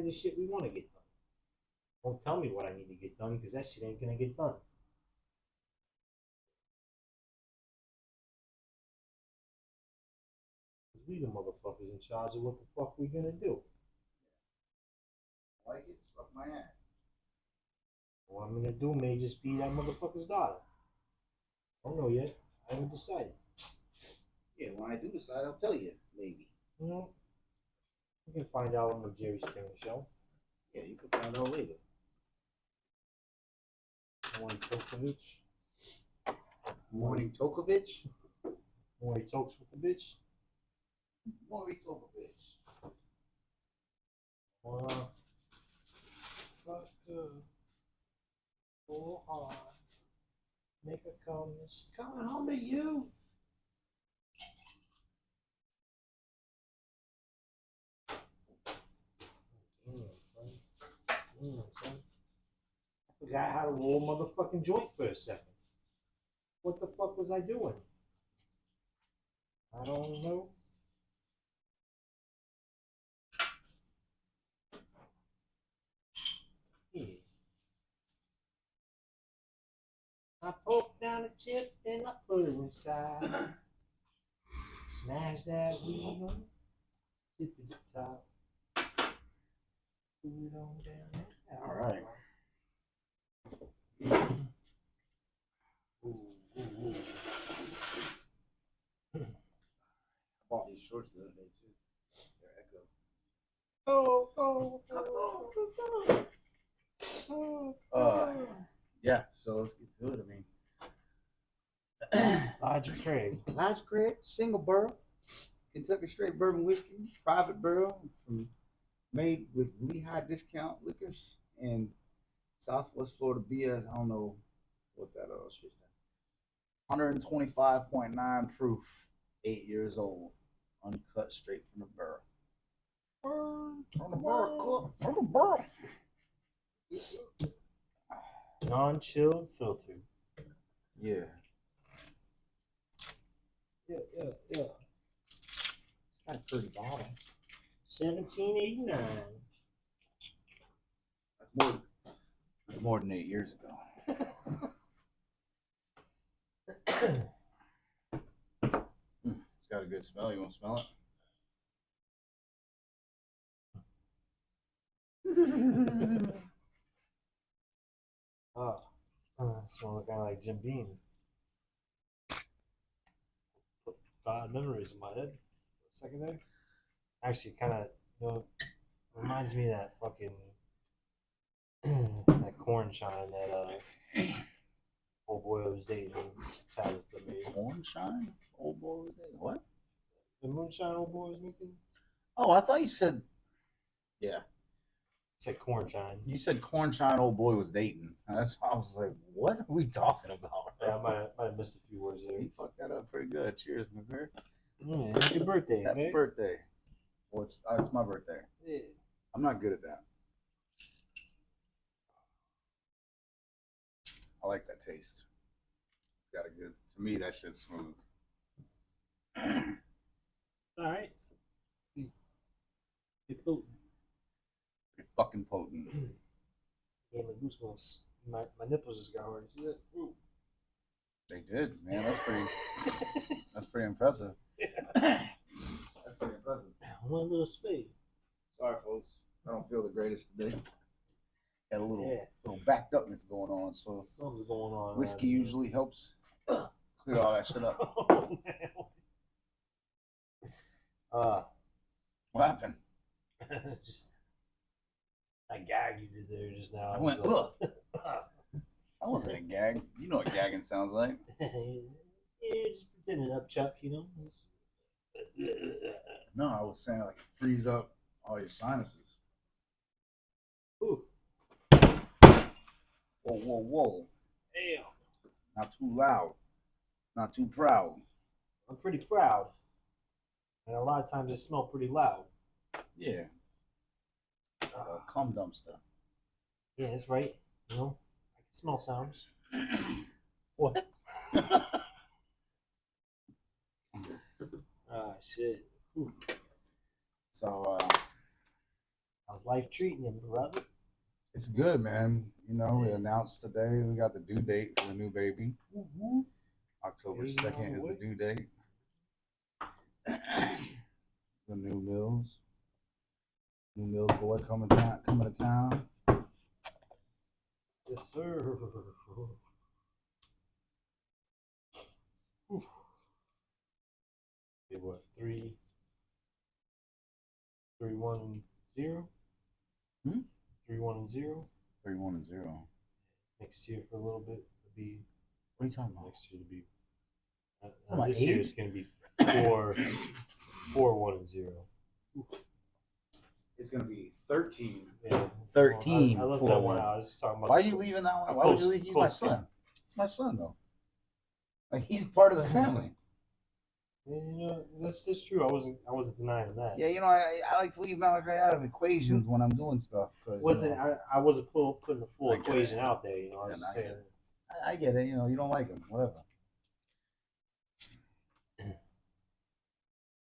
the shit we want to get done. Don't tell me what I need to get done because that shit ain't gonna get done. Because we the motherfuckers in charge of what the fuck we gonna do. Like it, suck my ass. What I'm gonna do may just be that motherfucker's daughter. I don't know yet. I haven't decided. Yeah, when I do decide, I'll tell you, maybe. You know, you can find out on the Jerry Springer show. Yeah, you can find out later. Morning Tokovich. Morning Tokovich? Morning Tokes with the bitch. Morning Tokovich. Fuck her. Go hard. Make her come. She's coming home to you. Damn, son. I forgot how to roll a motherfucking joint for a second. What the fuck was I doing? I don't know. Yeah. I poked down a chip and I put it inside. Smash that weed on, tip it to the top. Put it on down. All right. Ooh, ooh, ooh. I bought these shorts the other day too. They're Echo. Yeah, so let's get to it. I mean, Elijah Craig. Elijah Craig, single barrel, Kentucky straight bourbon whiskey, private barrel, made with Lehigh Discount Liquors and Southwest Florida BS. I don't know what that shit's. 125.9 proof, 8 years old, uncut straight from the barrel. From the barrel, from the barrel. Non-chilled filtered. Yeah. Yeah. It's got a pretty bottle. 1789. That's more than 8 years ago. It's got a good smell. You want to smell it? Smell kind of like Jim Beam. Put bad memories in my head for a second there. Actually, kind of, reminds me of that fucking that corn shine that old boy was dating. Corn shine? Old boy was dating? What? The moonshine old boy was making? Oh, I thought you said. Yeah. Said corn shine. You said corn shine old boy was dating. That's why I was like, what are we talking about? Yeah, I might have missed a few words there. You fucked that up pretty good. Cheers, my girl. Yeah, happy birthday, Happy man. birthday. Well, it's my birthday. Yeah. I'm not good at that. I like that taste. It's got a good. To me, that shit's smooth. All right. Pretty potent. Pretty fucking potent. Yeah, my goosebumps. My nipples just got hard. See that? Ooh. They did, man. That's pretty impressive. That's pretty impressive. One little spade. Sorry, folks. I don't feel the greatest today. Got a little backed upness going on, so something's going on. whiskey usually helps clear all that shit up. Oh, man. What happened? Just, that gag you did there just now. I went, ugh. That wasn't a gag. You know what gagging sounds like. Yeah, just pretending up, Chuck, you know? No, I was saying like freeze up all your sinuses. Ooh. Whoa, whoa, whoa. Damn. Not too loud. Not too proud. I'm pretty proud. And a lot of times I smell pretty loud. Yeah. Cum dumpster. Yeah, that's right. You know, I can smell sounds. What? Ah, shit. Ooh. So, How's How's life treating him, brother? It's good, man. You know, we announced today we got the due date for the new baby. October 2nd is the due date. The new Mills. New Mills boy coming to town. Yes, sir. Okay, what? 3, 1, 0. 3, 1, and 0. 3, 1, and 0. Next year for a little bit it'll be. What are you talking about? Next year to be. About This 8? year it's gonna be 4, 1, and 0. It's gonna be 13. Yeah. 13. I left 4, that one 1. out. I was just talking about. Why are you leaving that one? Why would you leave? He's my son. It's my son though. Like he's part of the family. Yeah, you know, that's true. I wasn't denying that. Yeah, you know, I like to leave Malachi out of equations when I'm doing stuff. I wasn't putting the full equation out there. You know, I was Yeah, just saying. I get it. You know, you don't like him, whatever.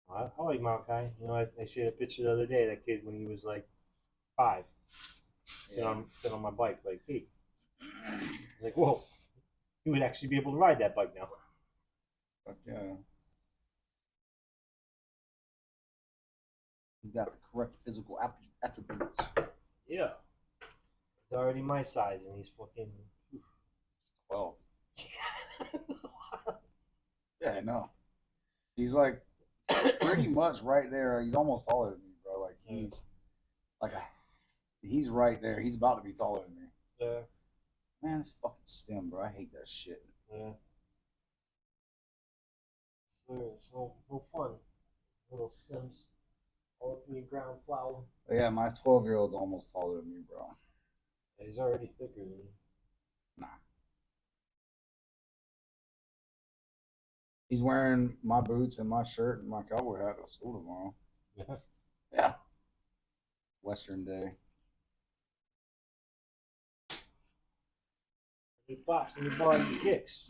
I like Malachi. You know, I shared a picture the other day. That kid when he was like 5, sitting on my bike, like, hey, I was like, whoa, he would actually be able to ride that bike now. But yeah, he's got the correct physical attributes. Yeah, he's already my size, and he's fucking 12. Yeah, I know. He's like pretty much right there. He's almost taller than me, bro. Like he's right there. He's about to be taller than me. Yeah. Man, it's fucking STEM, bro. I hate that shit. Yeah. So it's no fun. Little stems all up in your ground flower. But yeah, my 12-year-old's almost taller than me, bro. Yeah, he's already thicker than you. Nah. He's wearing my boots and my shirt and my cowboy hat to school tomorrow. Yeah. Yeah. Western Day. New box and you bought the kicks.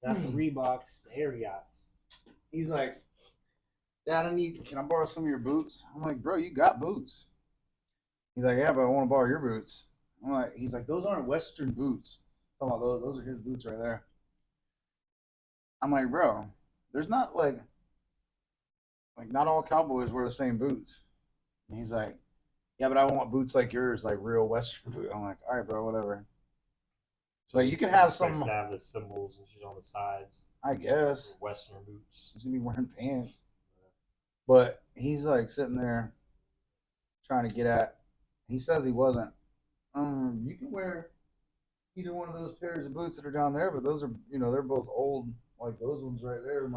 Not the Reeboks, the Ariats. He's like, Dad, can I borrow some of your boots? I'm like, bro, you got boots. He's like, yeah, but I want to borrow your boots. He's like, those aren't Western boots. I'm talking about those are his boots right there. I'm like, bro, there's not like not all cowboys wear the same boots. And he's like, yeah, but I want boots like yours, like real Western boots. I'm like, all right, bro, whatever. So you can have some. To have the symbols and shit on the sides. I guess. Western boots. He's gonna be wearing pants. But he's like sitting there trying to get at. He says he wasn't. You can wear either one of those pairs of boots that are down there, but those are, they're both old. Like those ones right there,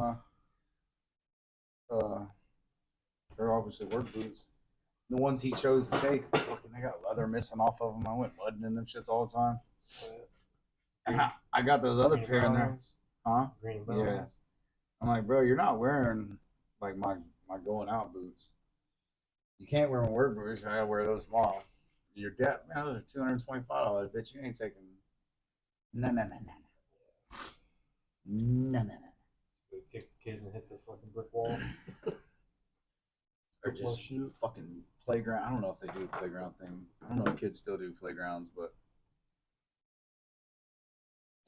they're obviously work boots. The ones he chose to take, fucking, they got leather missing off of them. I went mudding in them shits all the time. I got those other pair in there. Huh? Green and yeah. I'm like, bro, you're not wearing like my going out boots. You can't wear my work boots. I gotta wear those tomorrow. Your dad, man, those are $225, bitch. You ain't taking. No. Kick a kid and hit the fucking brick wall. Or just fucking playground. I don't know if they do a playground thing. I don't know if kids still do playgrounds, but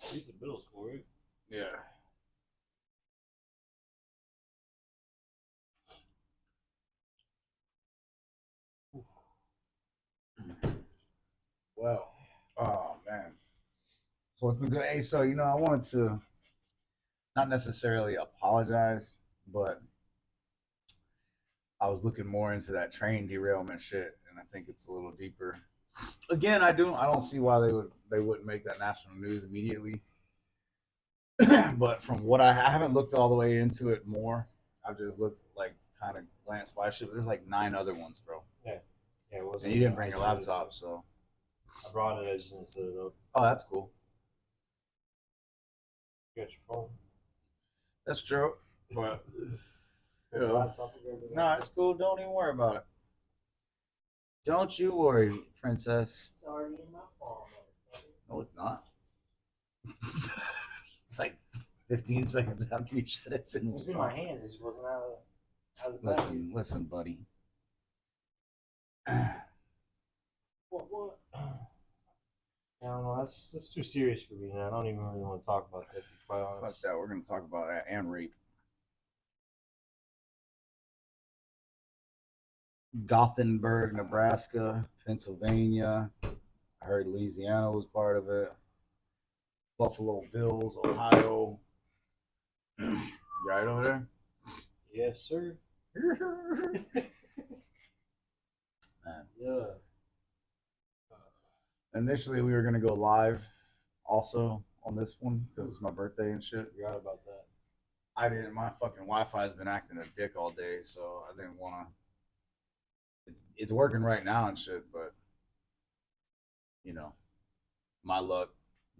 he's in middle school, right? yeah. Well, oh man. So it's been good. Hey, so I wanted to not necessarily apologize, but I was looking more into that train derailment shit, and I think it's a little deeper. Again, I don't see why they wouldn't make that national news immediately. But from what I haven't looked all the way into it more, I've just looked like kind of glanced by shit. But there's like 9 other ones, bro. Yeah, it wasn't. And you didn't bring your laptop, so I brought it. I just didn't set it up. Oh, that's cool. You got your phone. That's true. But No, it's cool. Don't even worry about it. Don't you worry, princess. It's already in my phone. No, it's not. It's like 15 seconds after you said it's in. It was in my hand. It just wasn't out of the bag. Listen, buddy. What? I don't know. That's too serious for me, man. I don't even really want to talk about that. To be quite Fuck honest. that. We're gonna talk about that and rape. Gothenburg, Nebraska, Pennsylvania. I heard Louisiana was part of it. Buffalo Bills, Ohio. You right over there? Yes, sir. Man. Yeah. Initially, we were gonna go live, also on this one because it's my birthday and shit. Forgot about that. I didn't. My fucking Wi-Fi's been acting a dick all day, so I didn't want to. It's working right now and shit, but you know, my luck.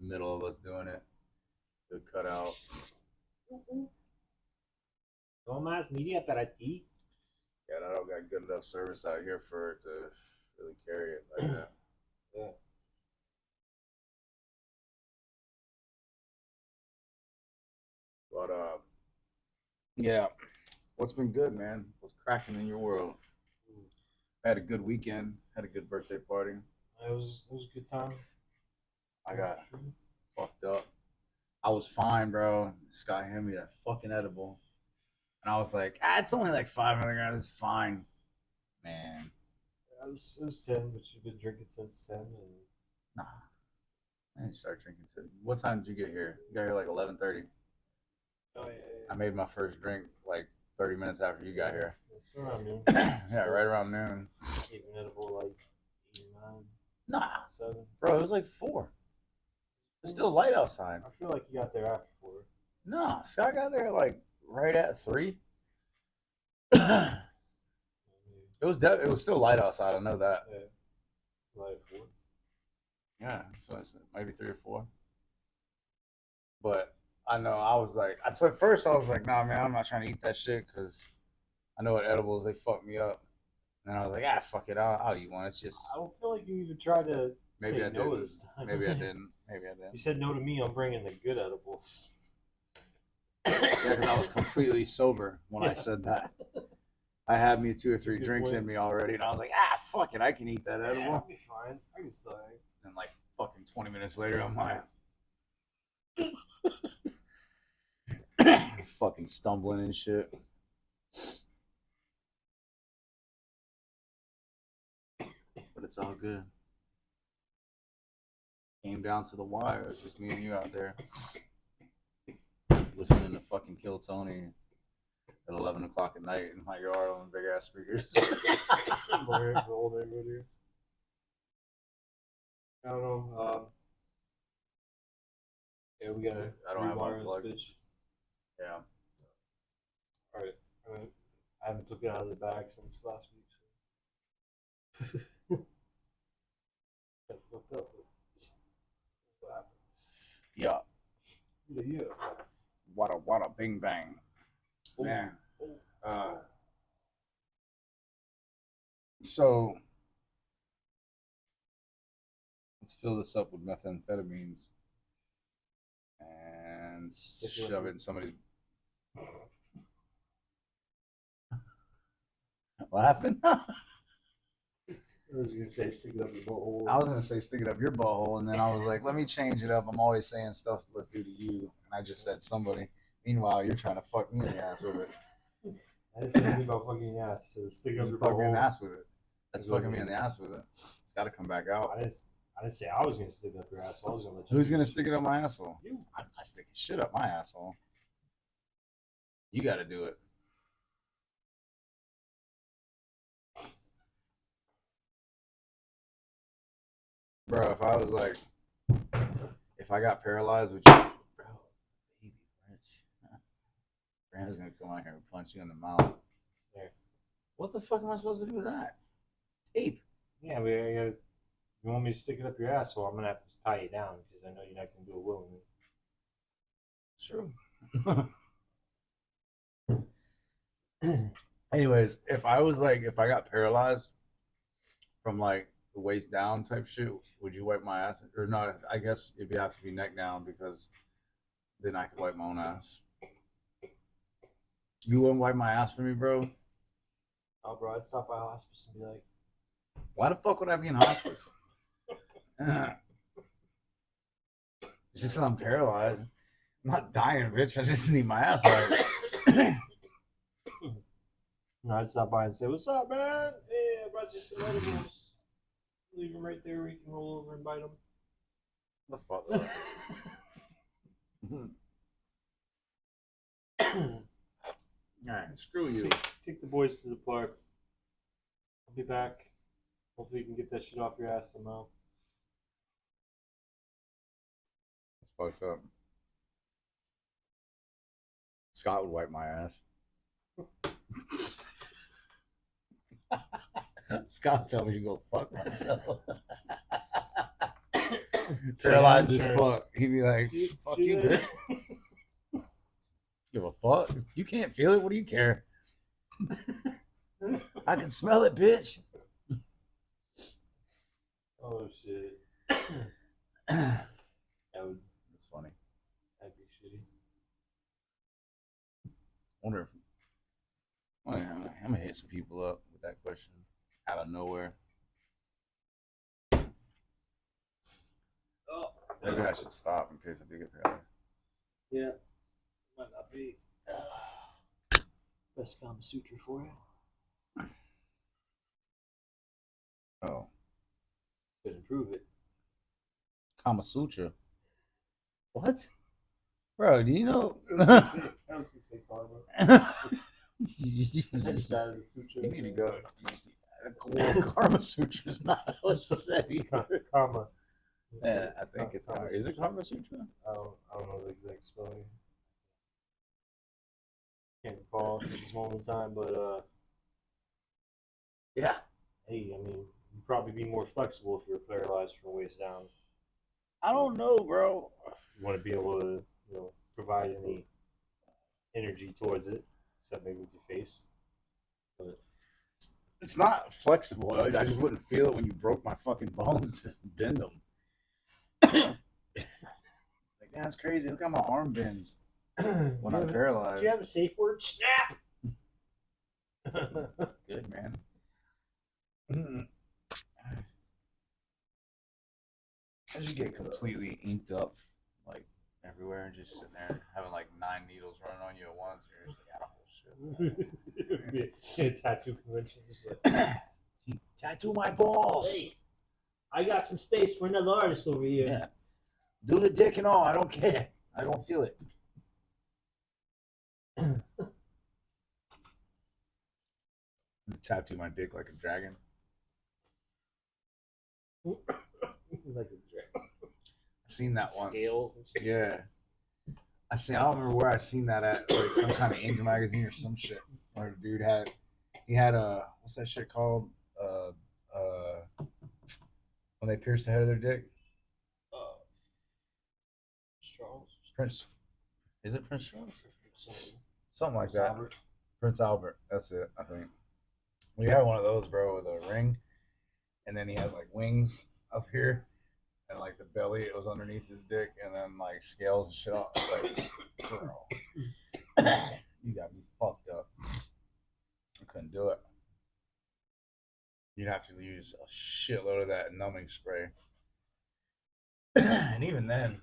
Middle of us doing it, good cutout. No más media para ti. Yeah, I don't got good enough service out here for it to really carry it like that. Yeah. But yeah, what's been good, man? What's cracking in your world? I had a good weekend. Had a good birthday party. It was a good time. I got fucked up. I was fine, bro. This guy handed me that fucking edible, and I was like, it's only like 5 milligrams. It's fine, man. It was 10, but you've been drinking since 10. And Nah, I didn't start drinking till. What time did you get here? You got here like 11:30. oh yeah. I made my first drink like 30 minutes after you got here. It's around noon. Yeah, right around noon. Even edible like 8 or 9, Nah, 7. bro, it was like 4. It's still light outside. I feel like you got there after 4. No, Scott got there like right at 3. It was still light outside. I know that. Yeah. Like 4. Yeah, so it's maybe 3 or 4. But I know I was like, at first I was like, nah, man, I'm not trying to eat that shit because I know what edibles they fuck me up. And I was like, fuck it, I'll eat one. It's just I don't feel like you even tried to maybe say I no didn't. this time. Maybe I didn't. You said no to me. I'm bringing the good edibles. Yeah, because I was completely sober when I said that. I had me 2 or 3 Good drinks point. in me already, and I was like, fuck it, I can eat that Yeah, edible. I'll be fine. I can still. And like fucking 20 minutes later, I'm like, fucking stumbling and shit. But it's all good. Came down to the wire. It's just me and you out there listening to fucking Kill Tony at 11 o'clock at night in my yard on big ass speakers. The old neighborhood here. I don't know. Yeah, we gotta. I don't have my rewire this plug. bitch. Yeah. All right. I haven't took it out of the bag since last week. So. Got fucked up. What happened? Yeah. Yeah. Wada bing bang. Oh, Man. oh. So let's fill this up with methamphetamines and shove it in somebody's. Laughing? I was gonna say stick it up your butthole. I was gonna say stick it up your butthole, and then I was like, let me change it up. I'm always saying stuff let's do to you, and I just said somebody. Meanwhile, you're trying to fuck me in the ass with it. I didn't say anything about fucking your ass. So stick it up You your fuck me in the butthole. ass with it. That's fucking me in the ass with it. It's got to come back out. I didn't say I was gonna stick it up your asshole. I was gonna let you. Who's gonna stick it up my asshole? You. I'm not sticking shit up my asshole. You got to do it. Bro, if I was like, if I got paralyzed, would you, bro, baby, Rich, Brandon's gonna come out here and punch you in the mouth. There. What the fuck am I supposed to do with that? Tape. Yeah, we gotta. You want me to stick it up your asshole? I'm gonna have to tie you down because I know you're not gonna do it willingly. True. Anyways, if I got paralyzed from like the waist down type shit, would you wipe my ass? Or no, I guess it'd have to be neck down because then I could wipe my own ass. You wouldn't wipe my ass for me, bro? Oh, bro, I'd stop by a hospice and be like, Why the fuck would I be in hospice? Just because I'm paralyzed. I'm not dying, bitch. I just need my ass right. No, I'd stop by and say, "What's up, man? Hey, I brought you some edibles. Leave them right there where you can roll over and bite them." The fuck? Alright, screw you. Take the boys to the park. I'll be back. Hopefully you can get that shit off your ass somehow. It's fucked up. Scott would wipe my ass. Scott told me to go fuck myself. Paralyzed as fuck. He'd be like, fuck you, bitch. Give a fuck. You can't feel it. What do you care? I can smell it, bitch. Oh shit. That's funny. That'd be shitty. Wonder if I'm gonna hit some people up with that question out of nowhere. Oh, Maybe I should stop in case I do get paralyzed. yeah. Might not be best Kama Sutra for you. Oh, Could improve it. Kama Sutra. What? Bro, do you know? I was gonna say karma. You Just added the sutra. need to go. Karma Sutra is not what's said either. Karma. Yeah, I think it's Karma. Is it Karma Sutra? I don't know the exact spelling. Can't recall at this moment in time, but Yeah. hey, I mean, you'd probably be more flexible if you're paralyzed from the waist down. I don't know, bro. You want to be able to, provide any energy towards it, except maybe with your face. But It's not flexible. I just wouldn't feel it when you broke my fucking bones to bend them. Like, that's crazy. Look how my arm bends when I'm paralyzed. do you have a safe word? Snap. Good, man. I just get completely inked up, like, everywhere, and just sitting there having like 9 needles running on you at once. You're just like, A tattoo convention, just like, tattoo my balls. hey, I got some space for another artist over here. Yeah. Do the dick and all. I don't care. I don't feel it. Tattoo my dick like a dragon. Like a dragon. I seen that once. Scales and shit. Yeah. I don't remember where I seen that at, like some kind of Ink magazine or some shit. Where the dude had a what's that shit called? When they pierce the head of their dick. Charles. Prince. Is it Prince Charles? Something like Prince that. Albert. Prince Albert. That's it, I think. We had one of those, bro, with a ring, and then he had like wings up here, and like the belly, it was underneath his dick, and then like scales and shit off. Like, girl, you got me fucked up. I couldn't do it. You'd have to use a shitload of that numbing spray, and even then,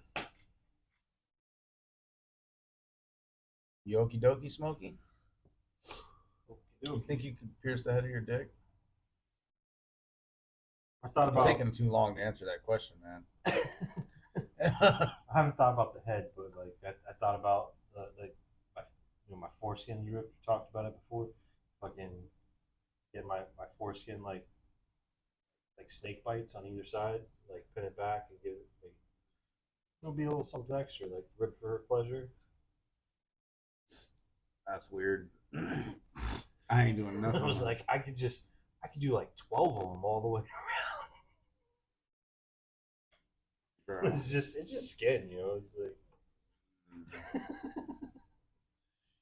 you okie dokie, Smokey. You think you could pierce the head of your dick? I thought It's about. taking too long to answer that question, man. I haven't thought about the head, but like I thought about like my foreskin drip. You talked about it before. Fucking get my foreskin like snake bites on either side, like pin it back and give it like it'll be a little something extra, like rib for her pleasure. That's weird. I ain't doing nothing. I was like, I could do like 12 of them all the way around. Girl. It's just skin, It's like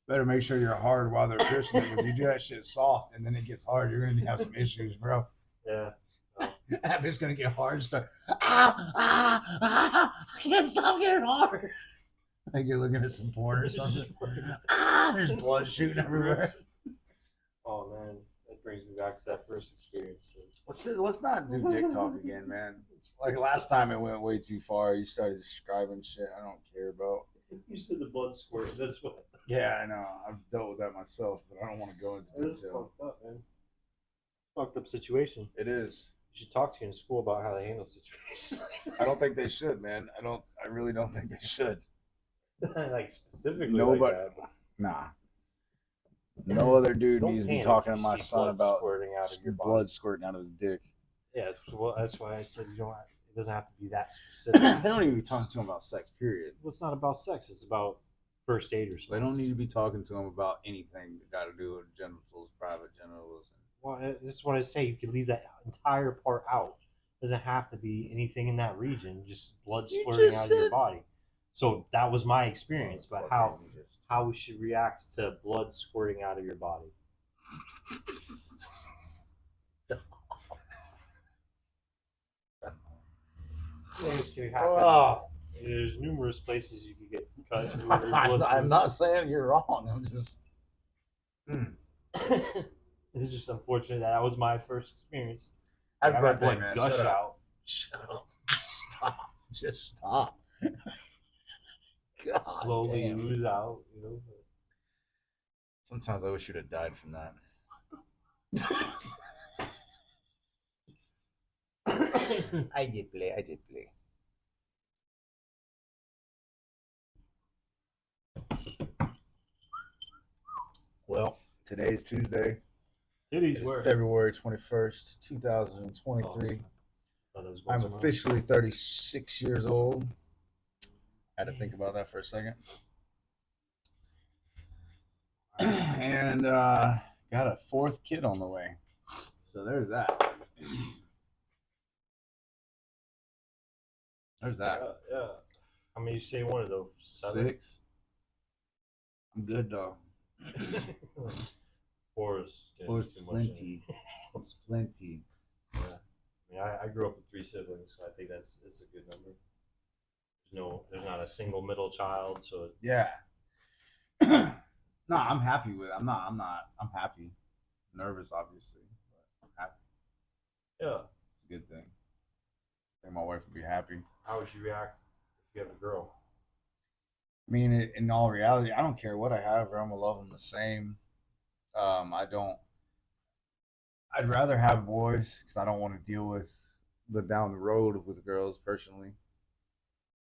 Better make sure you're hard while they're piercing it. If you do that shit soft and then it gets hard, you're gonna have some issues, bro. yeah. That bit's gonna get hard. Start. I can't stop getting hard. Like you're looking at some porn or something. There's blood shooting everywhere. Oh man, that brings me back to that first experience. Let's not do dick talk again, man. Like last time, it went way too far. You started describing shit I don't care about. You said the blood squirt. That's what. Yeah, I know. I've dealt with that myself, but I don't want to go into It's detail. fucked up, man. Fucked up situation. It is. You should talk to you in school about how they handle situations. I don't think they should, man. I really don't think they should. Like specifically. Nobody. Like that. Nah. No other dude Don't needs to be panic talking if to you my see son blood about squirting out of your body. blood squirting out of his dick. Yeah, well, that's why I said you don't. It doesn't have to be that specific. They don't need to be talking to him about sex, period. Well, it's not about sex. It's about first aid response. They don't need to be talking to him about anything that got to do with genitals, private genitals. Well, this is what I say. You could leave that entire part out. It doesn't have to be anything in that region. Just blood You squirting just out of your said- body. So that was my experience. But how we should react to blood squirting out of your body? Oh. There's numerous places you could get cut. I'm not saying you're wrong. I'm just. It was just unfortunate that was my first experience. Happy I got birthday, blood man. gush Shut up. out. Shut up. Stop. Just stop. God Slowly damn. ooze out. You know. Sometimes I wish you'd have died from that. I did play. Well, today's Tuesday. Titties It's were. February 21st, 2023. Oh, that was I'm once a month. officially 36 years old. Had to think about that for a second. And got a fourth kid on the way. So there's that. There's that. Yeah. How many you say one of those? 7? 6. I'm good though. 4 is getting Four's too much. plenty. It's plenty. Yeah. I mean, I grew up with 3 siblings, so I think that's a good number. There's not a single middle child, so Yeah. No, I'm happy with it. I'm happy. Nervous, obviously, but I'm happy. yeah. It's a good thing. I think my wife would be happy. How would you react if you have a girl? I mean, in all reality, I don't care what I have. I'm gonna love them the same. I'd rather have boys because I don't want to deal with the down the road with girls personally.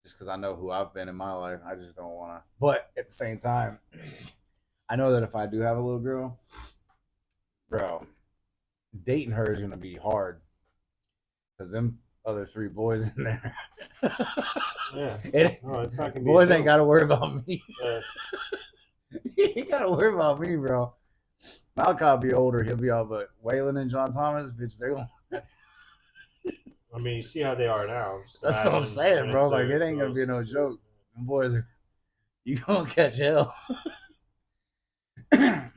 Just because I know who I've been in my life, I just don't want to. But at the same time, I know that if I do have a little girl, bro, dating her is gonna be hard because them other 3 boys in there. Yeah. It, No, it's not gonna be. boys a ain't joke. got to worry about me. Yeah. You ain't got to worry about me, bro. Malachi will be older. He'll be all, but Waylon and John Thomas, bitch, they're going. I mean, you see how they are now. Just That's what I'm imagine saying, when bro. it's Like, their it ain't gonna be no girls. joke. Them boys, you gonna catch hell. I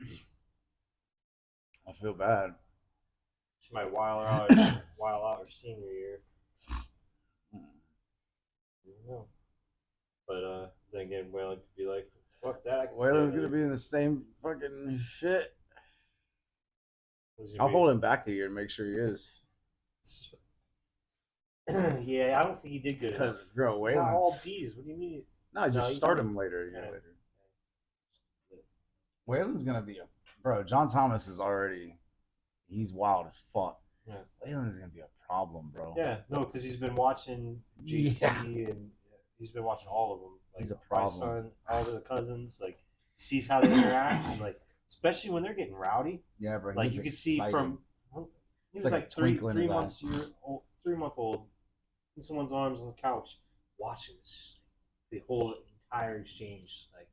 feel bad. She might while out her senior year. You don't know. But then again, Waylon could be like, "Fuck that." I can Waylon's stay gonna be in the same fucking shit. there." I'll hold him back a year to make sure he is. Yeah, I don't think he did good enough. Because, bro, Not all Waylon's. B's. What do you mean? No, just he start does. him later. A year Yeah. later. Waylon's gonna be a bro. John Thomas is already. He's wild as fuck. Yeah. Waylon's gonna be a problem, bro. Yeah, no, because he's been watching JC Yeah. and he's been watching all of them. Like, He's a My problem. son, all the cousins, like sees how they interact, and like especially when they're getting rowdy. Yeah, bro. Like he's you could see excited. from he was like a like three twinkle in his eye. months old, 3-month old, in someone's arms on the couch, watching this, just the whole entire exchange. Like,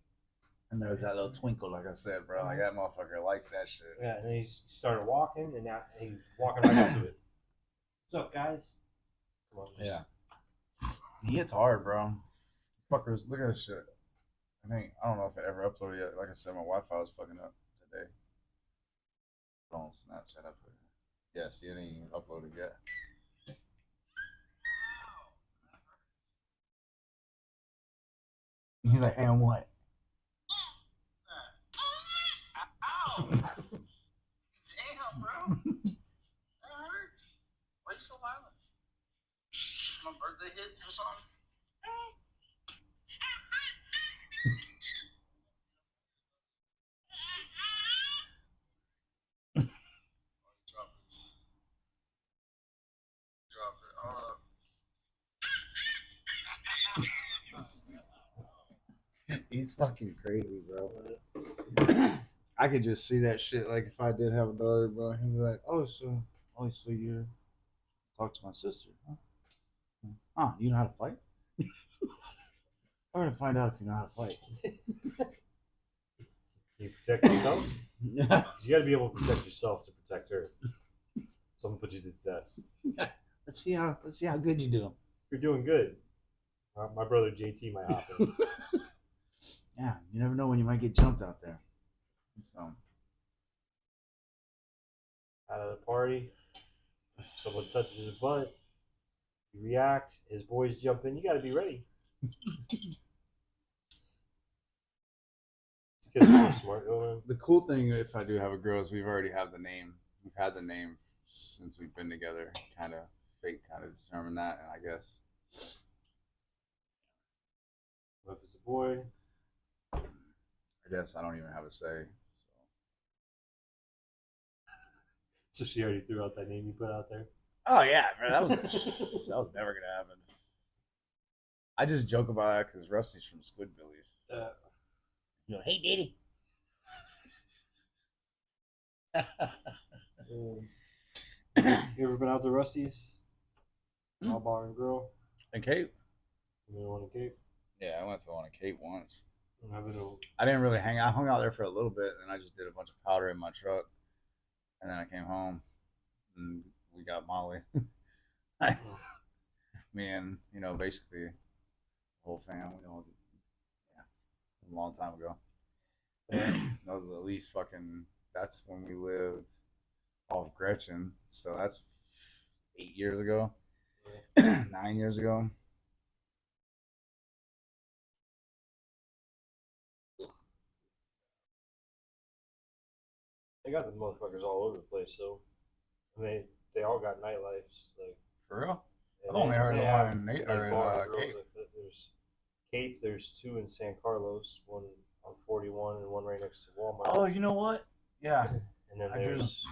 And there's that little twinkle, like I said, bro. Like that motherfucker likes that shit. yeah, and then he started walking, and now he's walking right up to it. What's up, guys? Come on, just- Yeah. He hits hard, bro. Fuckers, look at this shit. I don't know if it ever uploaded yet. Like I said, my Wi-Fi was fucking up today. On Snapchat, I put it. Yeah, see, it ain't even uploaded yet. He's like, and what? Damn, bro. birthday hits or something? Drop it. He's fucking crazy, bro. I could just see that shit. Like if I did have a daughter, bro, he'd be like, so you're talk to my sister, huh? Huh? You know how to fight? I'm gonna find out if you know how to fight. You protect yourself. Yeah. 'Cause you got to be able to protect yourself to protect her. Someone put you to the test. Let's see how good you do. If you're doing good, my brother JT might hop in. Yeah, you never know when you might get jumped out there. So Out of the party, someone touches his butt, you react, his boys jump in, you got to be ready. These kids are so smart, man. the cool thing, if I do have a girl, is we've already have the name. We've had the name since we've been together. Kind of fate kind of determined that, and I guess If it's a boy, I don't even have a say. so she already threw out that name you put out there. Oh yeah, bro, that was never gonna happen. I just joke about that because Rusty's from Squidbillies. You know, hey, Diddy. You ever been out to Rusty's? All bar and grill. And Cape? You been on a Cape? Yeah, I went to one at Cape once. I didn't really hang out. I hung out there for a little bit, and I just did a bunch of powder in my truck. And then I came home, and we got Molly. Me and, basically the whole family. Yeah, it was a long time ago. That was at least that's when we lived off Gretchen. So that's 8 years ago. 9 years ago. They got the motherfuckers all over the place, so they all got nightlives. Like for real? I've only heard the one in Cape. There's Cape. There's two in San Carlos. One on 41 and one right next to Walmart. Oh, you know what? Yeah. And then there's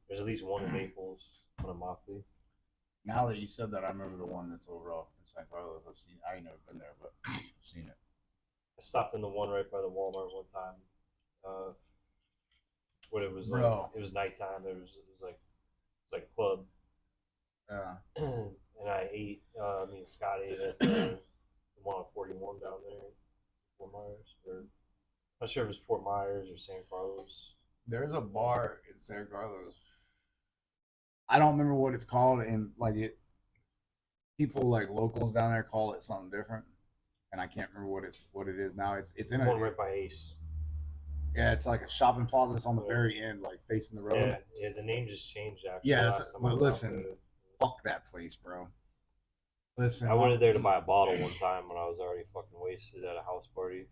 at least one in Naples, one in Mockley. Now that you said that, I remember the one that's over off in San Carlos. I've seen. I ain't never been there, but I've seen it. I stopped in the one right by the Walmart one time. When it was Bro. it was nighttime. It was like a club. Yeah. And I ate. Me and Scott ate at the one on 41 down there, Fort Myers, or I'm not sure if it was Fort Myers or San Carlos. There's a bar in San Carlos. I don't remember what it's called, and people like locals down there call it something different, and I can't remember what it is now. It's in one right by Ace. Yeah, it's like a shopping plaza. It's on the very end, like facing the road. Yeah. The name just changed actually. Yeah, but listen, fuck that place, bro. Listen, I went there to buy a bottle one time when I was already fucking wasted at a house party.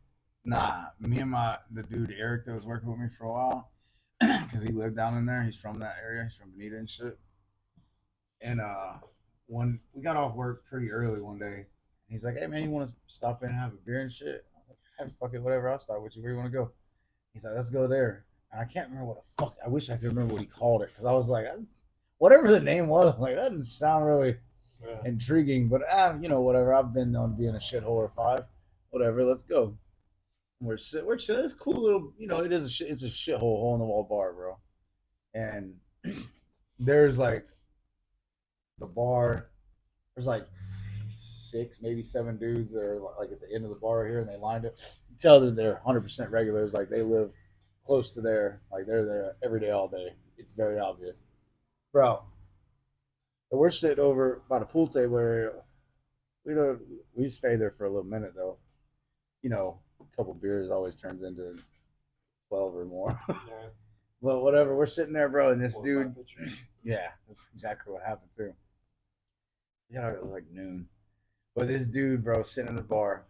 Nah, me and the dude Eric that was working with me for a while, because he lived down in there. He's from that area. He's from Bonita and shit. And when we got off work pretty early one day, and he's like, "Hey man, you want to stop in and have a beer and shit?" I was like, "Hey, fuck it, whatever. I'll stop with you. Where you want to go?" He's like, "Let's go there." And I can't remember what the fuck. I wish I could remember what he called it, because I was like, whatever the name was, I'm like, that didn't sound really intriguing. But whatever. I've been known to be in a shithole or five. Whatever. Let's go. We're chilling. It's a cool little. It's a shithole, hole in the wall bar, bro. And there's like the bar. There's like 6, maybe 7 dudes that are like at the end of the bar right here, and they lined up. You tell that they're 100% regulars, like they live close to there, like they're there every day, all day. It's very obvious, bro. But we're sitting over by the pool table area. We stay there for a little minute though. A couple beers always turns into 12 or more. Yeah. But whatever, we're sitting there, bro, and this dude. Yeah, that's exactly what happened too. Yeah, it was like noon. But this dude, bro, sitting in the bar,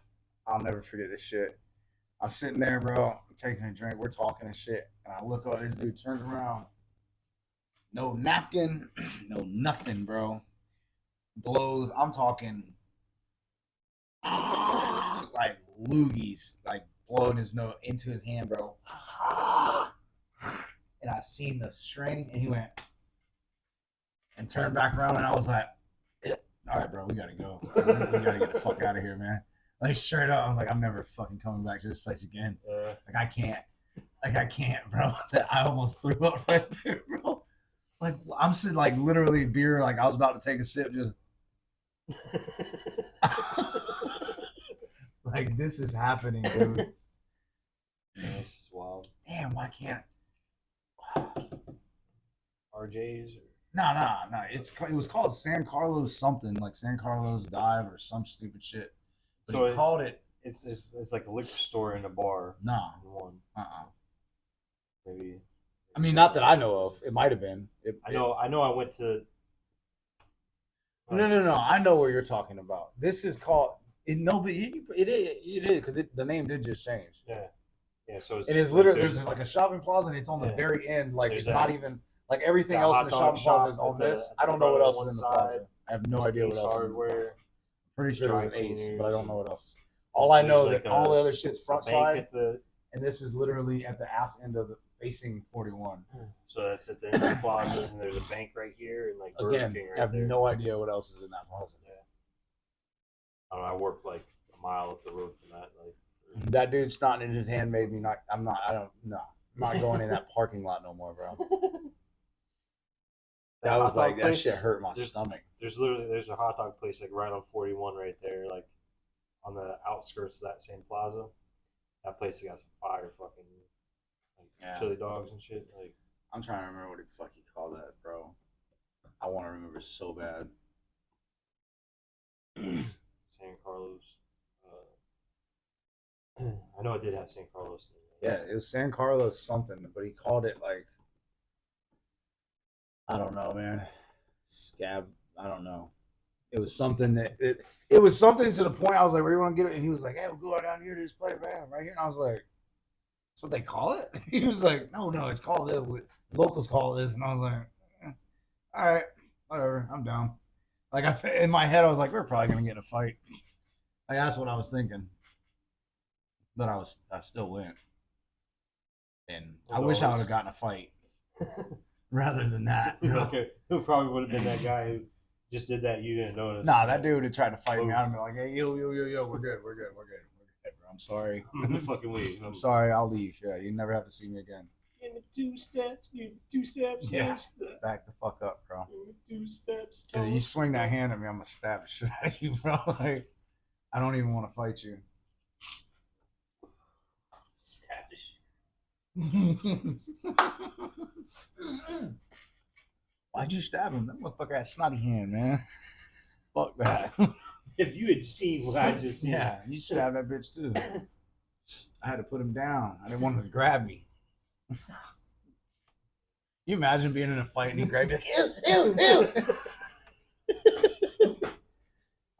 I'll never forget this shit. I'm sitting there, bro, I'm taking a drink, we're talking and shit, and I look over, this dude turns around. No napkin, no nothing, bro. Blows, I'm talking like loogies, like blowing his nose into his hand, bro. And I seen the string, and he went and turned back around, and I was like, "All right, bro, we gotta go. We gotta get the fuck out of here, man." Like straight up, I was like, "I'm never fucking coming back to this place again. Like I can't, bro." I almost threw up right there, bro. Like I'm sitting, like literally beer, like I was about to take a sip, just like this is happening, dude. This is wild. Damn, why can't? RJ's or No. It was called San Carlos something, like San Carlos Dive or some stupid shit. But So he called it. it's like a liquor store and a bar Nah. in one. Maybe. I mean, not that I know of. It might have been. I know I went to. No. I know what you're talking about. This is called. No, but it is because the name did just change. Yeah. So It is literally there's like a shopping plaza and it's on the Yeah. very end. Like There's it's not that. even like everything That else in hot the dog shopping plaza shop is on at the- this. at the I don't know what front else on is in the one plaza. side. I have no There's idea what Ace else. Is in the Hardware. plaza. Pretty sure it was an Dry Ace, cleaners. but I don't know what else. All I know There's that like all a- the other shit's front bank side, at the. and this is literally at the ass end of the facing 41. So that's at the end of the plaza, and there's a bank right here, and like Burger Again, King I right have there. no idea what else is in that plaza. I don't know. I worked like a mile up the road from that. Like, That dude snotting in his hand made me not. I'm not. I don't. No, I'm not going in that parking lot no more, bro. That was hot dog like that place, shit hurt my there's- stomach. There's a hot dog place like right on 41 right there, like on the outskirts of that same plaza. That place got some fire fucking like Yeah. chili dogs and shit. Like I'm trying to remember what the fuck you call that, bro. I want to remember so bad. San Carlos. I know I did have San Carlos. Yeah, it was San Carlos something, but he called it like I don't know, man. Scab. I don't know. It was something that it was something to the point I was like, "Where you want to get it?" And he was like, "Hey, we'll go down here to this place, man, right here." And I was like, "That's what they call it?" He was like, "No, it's called it. Locals call it this." And I was like, "All right, whatever. I'm down." Like in my head, I was like, "We're probably gonna get in a fight." Like that's what I was thinking. But I still went, and I wish I would have gotten a fight rather than that. Okay, who probably would have been that guy who just did that? You didn't notice. Nah, that dude had tried to fight me. I'd be like, "Hey, yo, we're good, bro. I'm sorry. Fucking leave. I'm sorry. I'll leave. Yeah, you never have to see me again. Give me 2 steps. Give me 2 steps. Yeah. 1 step. Back the fuck up, bro. Give me 2 steps. Cause you swing that hand at me, I'm gonna stab the shit out of you, bro. Like, I don't even want to fight you. Stab the shit. Why'd you stab him? That motherfucker had snotty hand, man. Fuck that. If you had seen what I just seen, Yeah, you stabbed that bitch too. I had to put him down. I didn't want him to grab me. You imagine being in a fight and he grabbed you like, ew.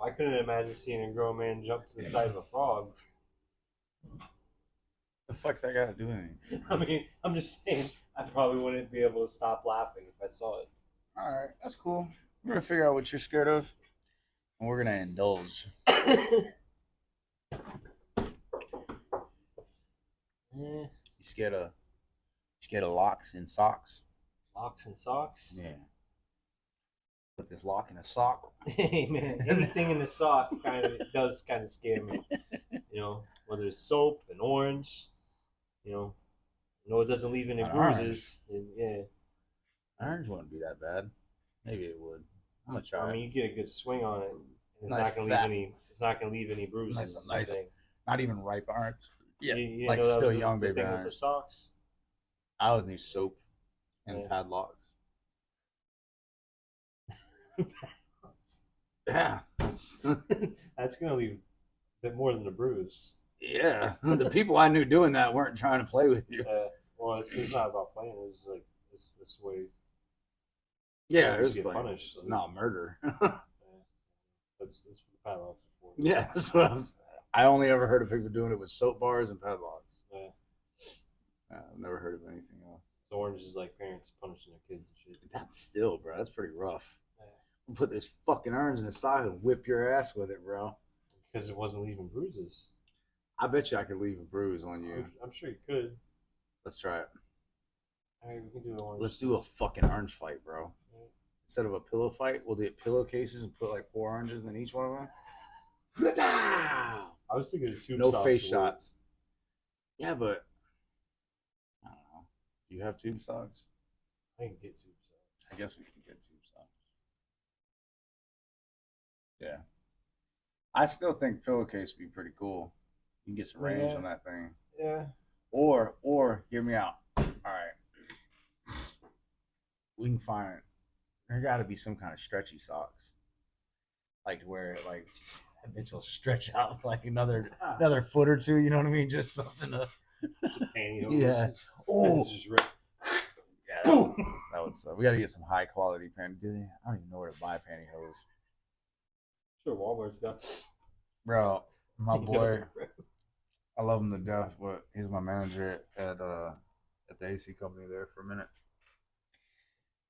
I couldn't imagine seeing a grown man jump to the side of a frog. The fuck's that got to do anything? I mean, I'm just saying, I probably wouldn't be able to stop laughing if I saw it. All right, that's cool. We're gonna figure out what you're scared of, and we're gonna indulge. Eh, You scared of locks and socks? Locks and socks. Yeah. Put this lock in a sock. Hey man, anything in the sock does kind of scare me. You know, whether it's soap, an orange, you know, it doesn't leave any An bruises. And, yeah, Orange wouldn't be that bad. Maybe it would. I'm gonna try. I mean, you get a good swing on it, and it's Nice not gonna fat. leave any. It's not gonna leave any bruises. Nice. Not even ripe orange. Yeah, You like know that still was young the baby thing with the orange. socks. I always need soap and Yeah. padlocks. Yeah. That's gonna leave a bit more than a bruise. Yeah. The people I knew doing that weren't trying to play with you. Well, it's not about playing. It's like this way. Yeah, you it's get like punished. So no murder. that's what the padlocks are for. Yeah, that's what I only ever heard of people doing it with soap bars and padlocks. Yeah. I've never heard of anything else. The orange is like parents punishing their kids and shit. That's still, bro. That's pretty rough. Yeah. Put this fucking orange in the sock and whip your ass with it, bro. because it wasn't leaving bruises. I bet you I could leave a bruise on you. I'm sure you could. Let's try it. All right, we can do it. Let's do a fucking orange fight, bro. Instead of a pillow fight, we'll get pillowcases and put like 4 oranges in each one of them. I was thinking of tube No socks face would shots. Yeah, but I don't know. Do you have tube socks? work. I can get tube socks. I guess we can get tube socks. Yeah. I still think pillowcase would be pretty cool. You can get some range on that thing. Yeah. Or hear me out. All right. We can find there got to be some kind of stretchy socks, like to where it like that bitch will stretch out like another foot or two. You know what I mean? Just something to. Some pantyhose. Yeah. Oh. Just rip. Yeah. That would suck. We got to get some high quality pantyhose. Do they? I don't even know where to buy pantyhose. Sure, Walmart's got. Bro, my boy, I love him to death, but he's my manager at the AC company there for a minute.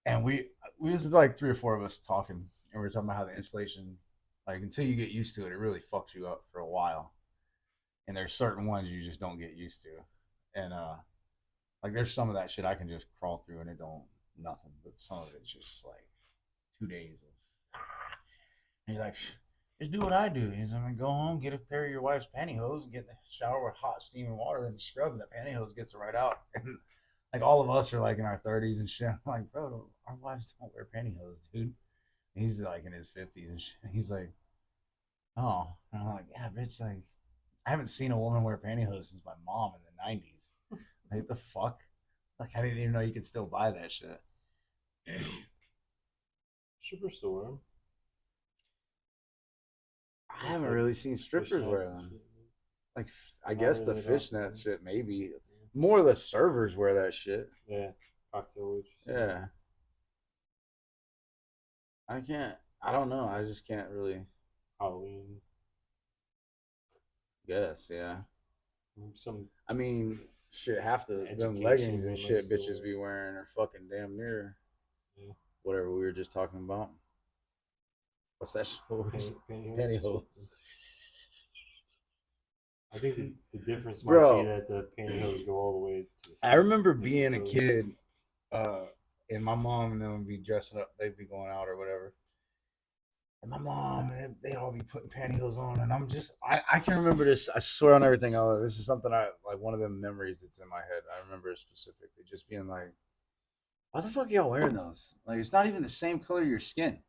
And we was like 3 or 4 of us talking, and we were talking about how the installation, like until you get used to it, it really fucks you up for a while. And there's certain ones you just don't get used to. And like there's some of that shit I can just crawl through and it don't nothing, but some of it's just like 2 days of and he's like, just do what I do. He's like, go home, get a pair of your wife's pantyhose, and get in the shower with hot steaming water and scrub, and the pantyhose gets it right out. And like all of us are like in our 30s and shit. I'm like, bro, our wives don't wear pantyhose, dude. And he's like in his 50s and shit. He's like, oh. And I'm like, yeah, bitch, like, I haven't seen a woman wear pantyhose since my mom in the 90s. Like, what the fuck? Like, I didn't even know you could still buy that shit. Strippers still wear them. I haven't really seen strippers wear them. Like, I guess the fishnet shit, maybe. More of the servers wear that shit. Yeah, cocktail witch. Yeah. I don't know. I just can't really Halloween. guess, yeah. Some I mean, shit, half the them Education leggings and women shit still bitches be wearing are fucking damn near Yeah. whatever we were just talking about. What's that shit? Pantyhose. I think the difference might Bro. be that the pantyhose go all the way to I remember being a kid, and my mom and them would be dressing up. They'd be going out or whatever. And my mom, they'd all be putting pantyhose on. And I'm just, I can remember this. I swear on everything. This is something like one of them memories that's in my head. I remember it specifically just being like, why the fuck are y'all wearing those? Like, it's not even the same color of your skin.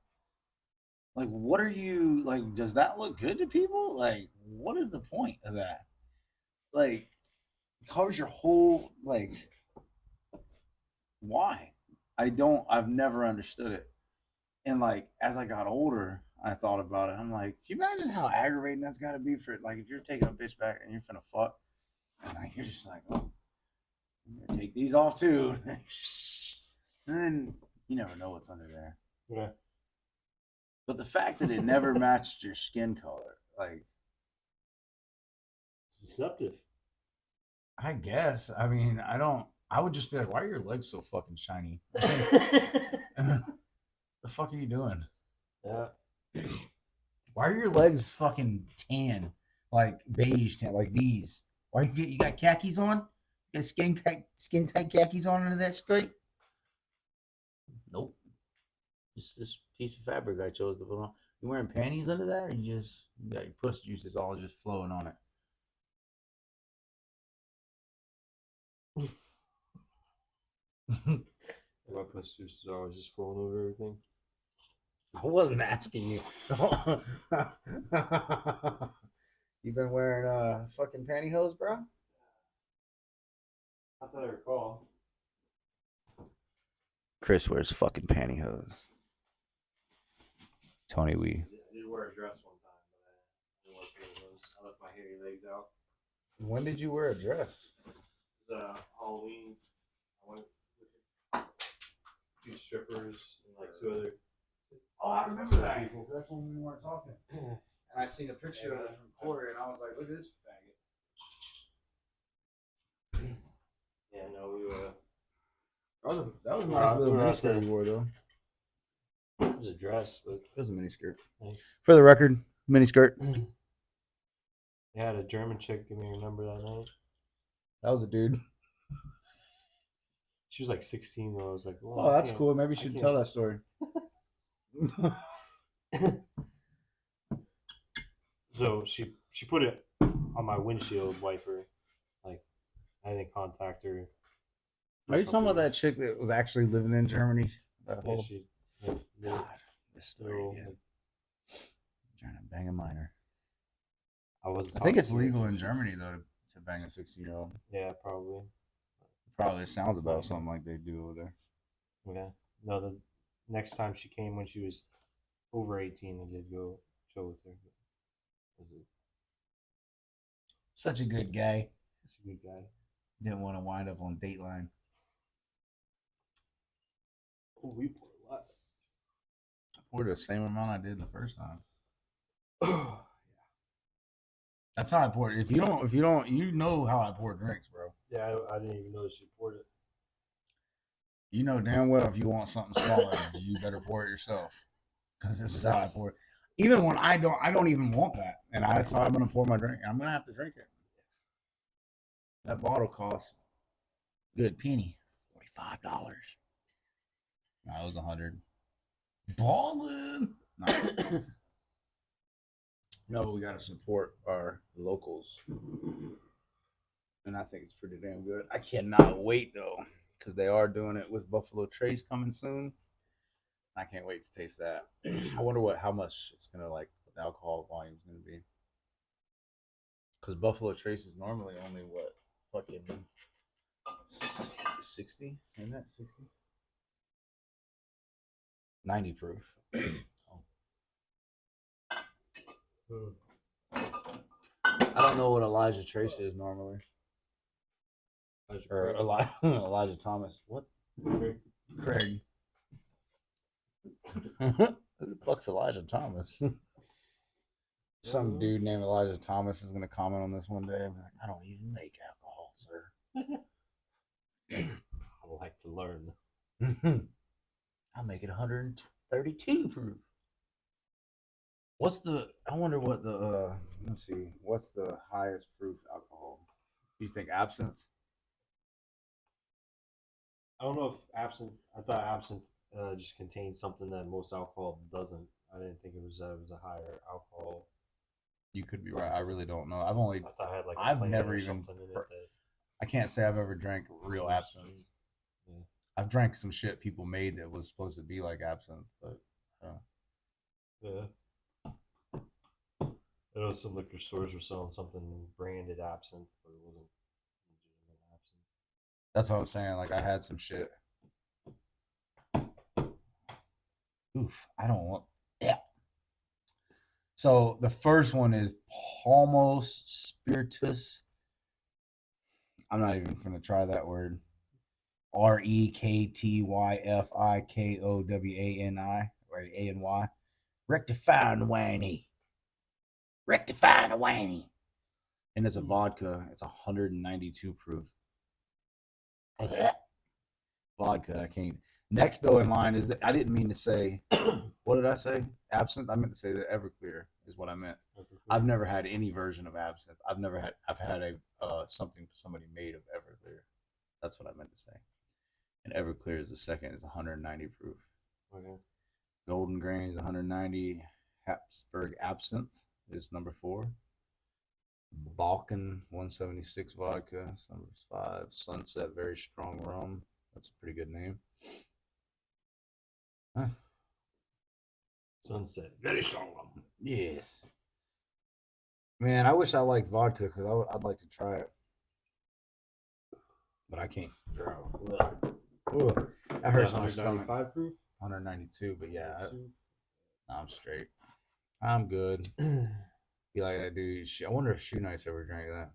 Like, what are you, like, does that look good to people? Like, what is the point of that? Like, it covers your whole, like, why? I've never understood it. And, like, as I got older, I thought about it. I'm like, can you imagine how aggravating that's got to be for, like, if you're taking a bitch back and you're finna fuck, and, like, you're just like, oh, I'm gonna take these off, too. And then you never know what's under there. Yeah. But the fact that it never matched your skin color, like, It's deceptive. I guess. I mean, I would just be like, why are your legs so fucking shiny? The fuck are you doing? Yeah. Why are your legs fucking tan? Like beige tan, like these? Why you got khakis on? You got skin tight khakis on under that skirt? Nope. Just this piece of fabric I chose to put on. You wearing panties under that, or you got your puss juices all just flowing on it? My puss juices are always just flowing over everything. I wasn't asking you. You been wearing fucking pantyhose, bro? Not that I recall. Chris wears fucking pantyhose. Tony, I did wear a dress one time, but I didn't wear pantyhose. I left my hairy legs out. when did you wear a dress? It was Halloween. I went with 2 strippers and like 2 other. Oh, I remember that. Because that's when we weren't talking. And I seen a picture of it from Corey, and I was like, look at this faggot. Yeah, no, we were. That was a nice little we were out miniskirt there. you wore, though. It was a dress, but It was a miniskirt. nice. For the record, miniskirt. They had a German chick give me a number that night. That was a dude. She was like 16. Though. I was like, well, Oh, I that's can't- cool. Maybe you I should can't- tell that story. So she put it on my windshield wiper. Like I didn't contact her. Are you talking about that chick that was actually living in Germany? That Yeah, whole she. God, this story little, again. like, Trying to bang a minor. I was. I think it's legal in Germany though to bang a 16-year-old. Yeah, probably. Probably sounds about something like they do over there. Okay. No, the next time she came when she was over 18, I did go chill with her. Was it Such a good guy. such a good guy? Didn't want to wind up on Dateline. Oh, we poured a lot. I poured the same amount I did the first time. That's how I pour it. If you don't, you know how I pour drinks, bro. Yeah, I didn't even notice you poured it. You know damn well if you want something smaller, you better pour it yourself. Because this is how I pour it. Even when I don't even want that, and that's how I'm gonna pour my drink. I'm gonna have to drink it. That bottle costs good penny, $45. That was $100. Ballin'. No, we gotta support our locals, and I think it's pretty damn good. I cannot wait though, because they are doing it with Buffalo Trace coming soon. I can't wait to taste that. I wonder how much it's gonna like what the alcohol volume is gonna be. Because Buffalo Trace is normally only what fucking 60, isn't that 60? 90 proof. I don't know what Elijah Trace is normally. Or Elijah Thomas. What? Craig. Who the fuck's Elijah Thomas? Some dude named Elijah Thomas is going to comment on this one day. I'm like, I don't even make alcohol, sir. I would like to learn. I'll make it 132 proof. I wonder what let's see, what's the highest proof alcohol? You think absinthe? I don't know if absinthe. I thought absinthe just contains something that most alcohol doesn't. I didn't think it was a higher alcohol. You could be right. I really don't know. I thought I had like. I've Plain never or even something in it heard- that- I can't say I've ever drank real Sounds absinthe. sweet. Yeah. I've drank some shit people made that was supposed to be like absinthe, but Yeah. I know some liquor stores were selling something branded absinthe, but it wasn't legitimate absinthe. that's what I'm saying. Like I had some shit. Oof, I don't want. Yeah. So the first one is Palmos Spiritus. I'm not even gonna try that word. REKTYFIKOWANI or ANY. Rectifying the Wanny. Rectifying the Wanny. And it's a vodka. It's 192 proof. Vodka. I can't. Next though in line is that I didn't mean to say. What did I say? Absinthe. I meant to say that Everclear is what I meant. I've never had any version of absinthe. I've had a something somebody made of Everclear. That's what I meant to say. And Everclear is the second. Is 190 proof. Okay. Golden Grain is 190. Habsburg Absinthe is number 4. Balkan 176 vodka. That's number 5. Sunset Very Strong Rum. That's a pretty good name. Huh. Sunset. Very strong rum. Yes. Man, I wish I liked vodka because I'd like to try it. But I can't. Ugh. That hurts my stomach. 195 proof. 192, but yeah, I'm straight. I'm good. Be like that dude. I wonder if Shoe Knight's ever drank that.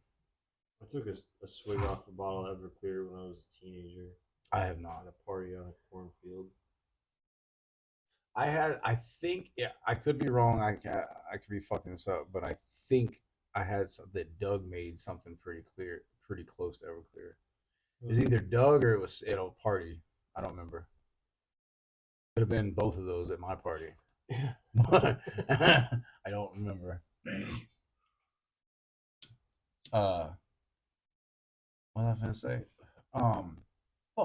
I took a swig off a bottle of Everclear when I was a teenager I have not. at a party on a cornfield. I think, yeah, I could be wrong. I could be fucking this up, but I think I had that Doug made something pretty close to Everclear. It was either Doug or it was at a party. I don't remember. Could have been both of those at my party. But I don't remember. What was I gonna say? Fuck. I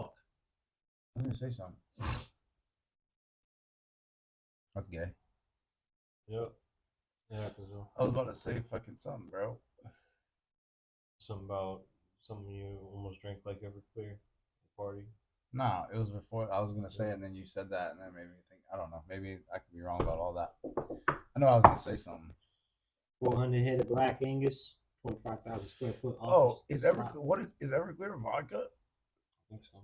was gonna say something. That's gay. Yep. Yeah, so. I was about to say fucking something, bro. Something about something you almost drank like Everclear at the party. No, it was before I was gonna say it, and then you said that, and then made me think. I don't know. Maybe I could be wrong about all that. I know I was gonna say something. 400 head of Black Angus, 25,000 square foot Oh, office. is Everclear? What is Everclear vodka? I think so.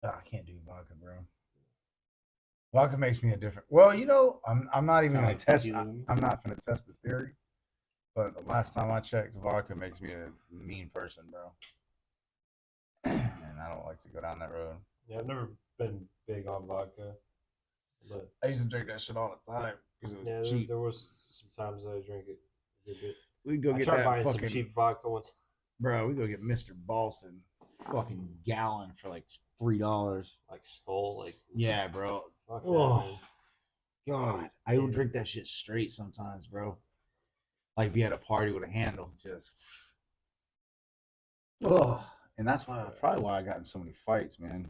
I can't do vodka, bro. Vodka makes me a different. Well, you know, I'm not even Kinda gonna like test. tequila. I'm not gonna test the theory. But the last time I checked, vodka makes me a mean person, bro. And I don't like to go down that road. Yeah, I've never been big on vodka, but I used to drink that shit all the time because it was yeah, cheap. there was some times that I drank it a good bit. We'd go I get tried that buying fucking some cheap vodka once. bro. We go get Mr. Boston fucking gallon for like $3. Like Skull, like Yeah, bro. fuck Oh. that, man. God, I would drink that shit straight sometimes, bro. Like be at a party with a handle, just. Oh, and that's probably why I got in so many fights, man.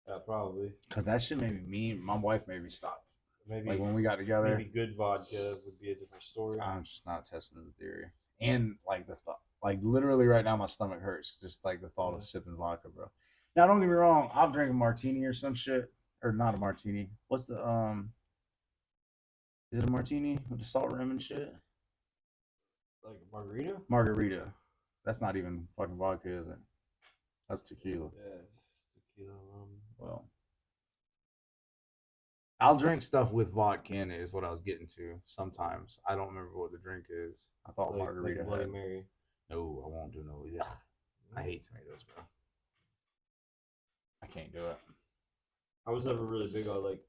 Yeah, probably. Cause that shit made me mean. My wife made me stop. Maybe Like when we got together, maybe good vodka would be a different story. I'm just not testing the theory. And like the thought, like literally right now, my stomach hurts just like the thought of sipping vodka, bro. Now don't get me wrong, I'll drink a martini or some shit, or not a martini. What's the Is it a martini with the salt rim and shit? Like a margarita? Margarita. That's not even fucking vodka, is it? That's tequila. Yeah, tequila rum. Well, I'll drink stuff with vodka in it, is what I was getting to. Sometimes I don't remember what the drink is. I thought margarita like Bloody had. Mary. No, I won't do no. Ugh. I hate tomatoes, bro. I can't do it. I was never really big on like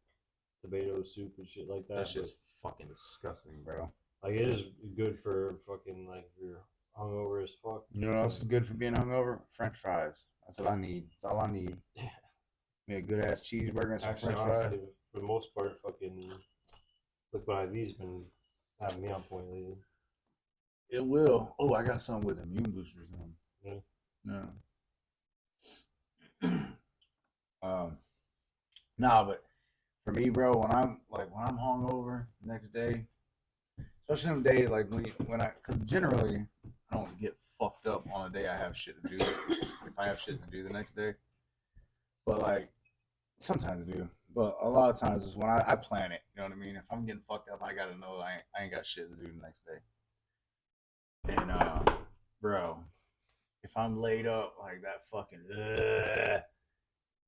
tomato soup and shit like that. That shit's fucking disgusting, bro. Like it is good for fucking like if you're hungover as fuck. You know what else is good for being hungover? French fries. That's what I need. That's all I need. Yeah. Me a good ass cheeseburger and some Actually, French fries. honestly, for the most part, fucking Liquid IV's been having me on point lately. It will. Oh, I got some with immune boosters in them. Yeah. No. Nah, but for me, bro, when I'm hungover next day, especially on the day like because generally I don't get fucked up on a day I have shit to do. If I have shit to do the next day, but like sometimes I do. But a lot of times it's when I plan it. You know what I mean? If I'm getting fucked up, I gotta know I ain't got shit to do the next day. And bro, if I'm laid up like that, fucking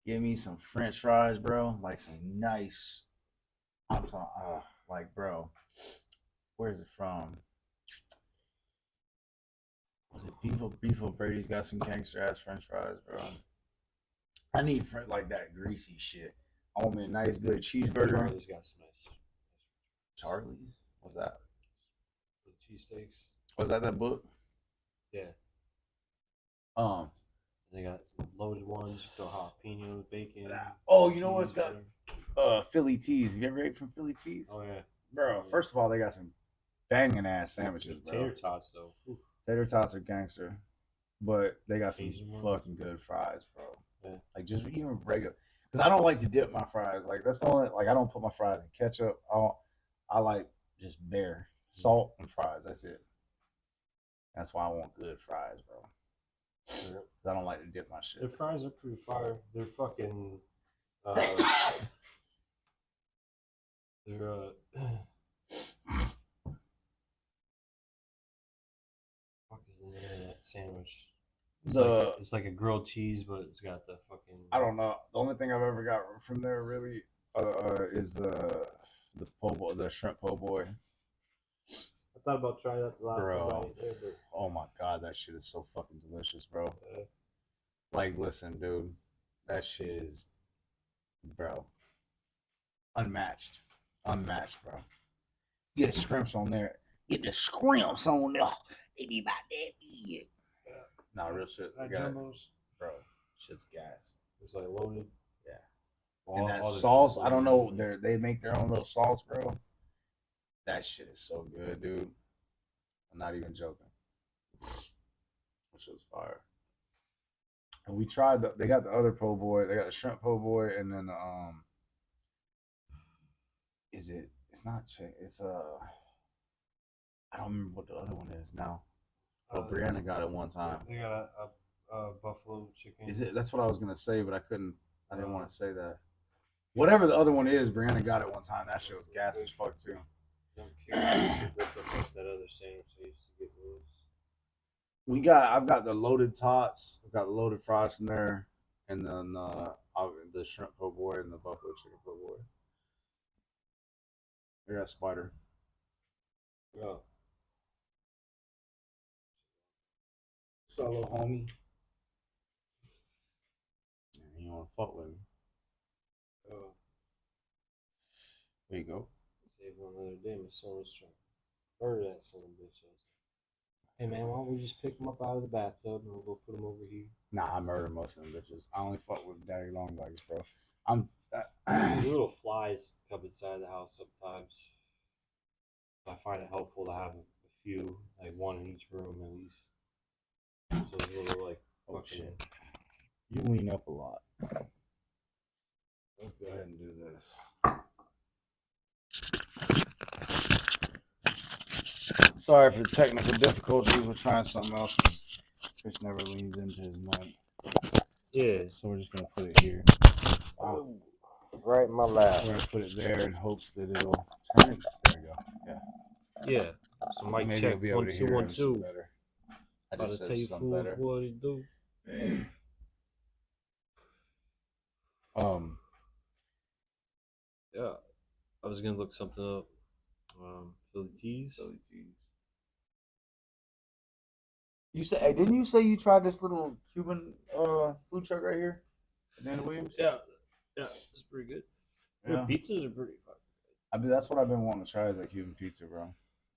give me some French fries, bro. Like some nice. I'm talking, like, bro, where's it from? Was it Beef O'Brady's got some gangster ass French fries, bro? I need like that greasy shit. I want me a nice good cheeseburger. Charlie's got some nice Charlie's? What's that? cheesesteaks. Was that book? Yeah. They got some loaded ones, the jalapeno, bacon. Oh, you know what's got Philly Teas. Have you ever ate from Philly Teas? Oh yeah, Bro, first of all, they got some banging ass sandwiches, bro. tater tots though. Ooh. Tater tots are gangster, but they got some Asian ones? fucking good fries, bro. Yeah. Like just even regular, because I don't like to dip my fries. Like that's the only like I don't put my fries in ketchup. I like just bare salt and fries. That's it. That's why I want good fries, bro. Yeah. I don't like to dip my shit. Their fries are pretty fire. They're fucking. They're fuck is the name of that sandwich? It's like a grilled cheese, but it's got the fucking. I don't know. The only thing I've ever got from there really is the po' boy, the shrimp po' boy. I thought about trying that the last time I ate there, but Oh my god, that shit is so fucking delicious, bro. Like, listen, dude, that shit is, bro, unmatched, bro. Get scrimps on there. Get the scrimps on there. They be about that big. Nah, real shit. that Got it. Jumbo's Bro, shit's gas. was like loaded. Yeah. All- And that all the sauce, cheese I don't loaded. know, they make their own little sauce, bro. That shit is so good, dude. I'm not even joking. Which was fire. And we tried. They got the other po' boy. They got the shrimp po' boy, and then is it? It's not chick. It's I don't remember what the other one is now. Oh, Brianna got it one time. They got a buffalo chicken. Is it? That's what I was gonna say, but I couldn't. I didn't want to say that. Whatever the other one is, Brianna got it one time. That shit was gas as fuck too. I'm curious if you looked up that other sandwich I used to get was. I've got the loaded tots. I've got the loaded fries in there, and then the shrimp po' boy and the buffalo chicken po' boy. I got spider. Yeah. Solo homie. You want to fuck with me? Oh, There you go. saved one the other day. My son was trying to murder that son of a bitch. Hey man, why don't we just pick him up out of the bathtub and we'll go put him over here? Nah, I murder most of them bitches. I only fuck with daddy long legs, bro. I'm. These little flies come inside the house sometimes. I find it helpful to have a few, like one in each room at least. So it's a little like Oh fucking. shit! You lean up a lot. Let's go ahead and do this. Sorry for the technical difficulties. We're trying something else. Chris never leans into his mic, Yeah. so we're just gonna put it here. Wow. Right in my lap. We're gonna put it there in hopes that it'll turn. There we go. Yeah. Yeah. So mic Maybe check you'll be able 1 to 2 hear 1 him some 2. better. I About just to said tell you something fools better. what it do. Yeah. I was gonna look something up. Philly teas. Philly teas. You said, hey, didn't you say you tried this little Cuban food truck right here? Dana Williams? Yeah. Yeah. It's pretty good. Their Yeah. pizzas are pretty fucking I mean, that's what I've been wanting to try is that Cuban pizza, bro.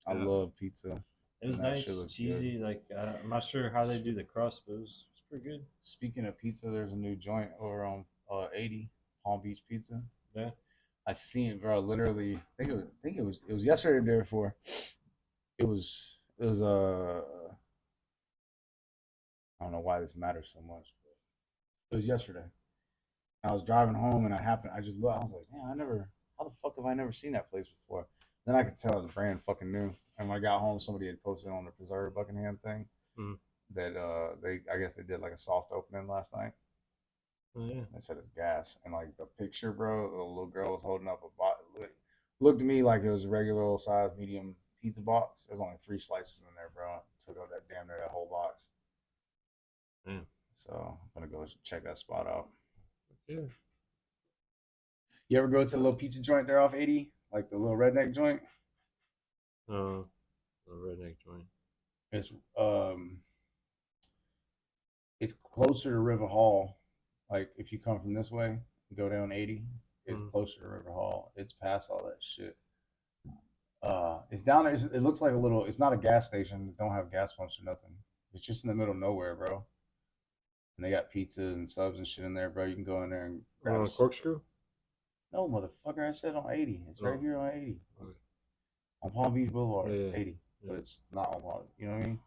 I Yeah. love pizza. It was And that shit nice, looks cheesy. Like I'm not sure how they do the crust, but it's pretty good. Speaking of pizza, there's a new joint over on 80 Palm Beach Pizza. Yeah. I seen it, bro. Literally, I think it was yesterday or the day before. It was I don't know why this matters so much, but it was yesterday. I was driving home and I just looked. I was like, man, how the fuck have I never seen that place before? Then I could tell the brand fucking new. And when I got home, somebody had posted on the Preserve Buckingham thing that I guess they did like a soft opening last night. Oh, yeah. They said it's gas, and like the picture, bro, the little girl was holding up a box. Looked to me like it was a regular old size medium pizza box. There's only 3 slices in there, bro. Took out that damn near that whole box. Yeah. So I'm gonna go check that spot out. Yeah. You ever go to the little pizza joint there off 80, like the little redneck joint? The redneck joint. It's closer to River Hall. Like if you come from this way, you go down 80, it's closer to River Hall. It's past all that shit. It's down there. It looks like a little. It's not a gas station. They don't have gas pumps or nothing. It's just in the middle of nowhere, bro. And they got pizza and subs and shit in there, bro. You can go in there and grab Corkscrew? No, motherfucker. I said on 80. It's right here on 80. Okay. On Palm Beach Boulevard, Yeah. 80. Yeah. But it's not on Palm. You know what I mean?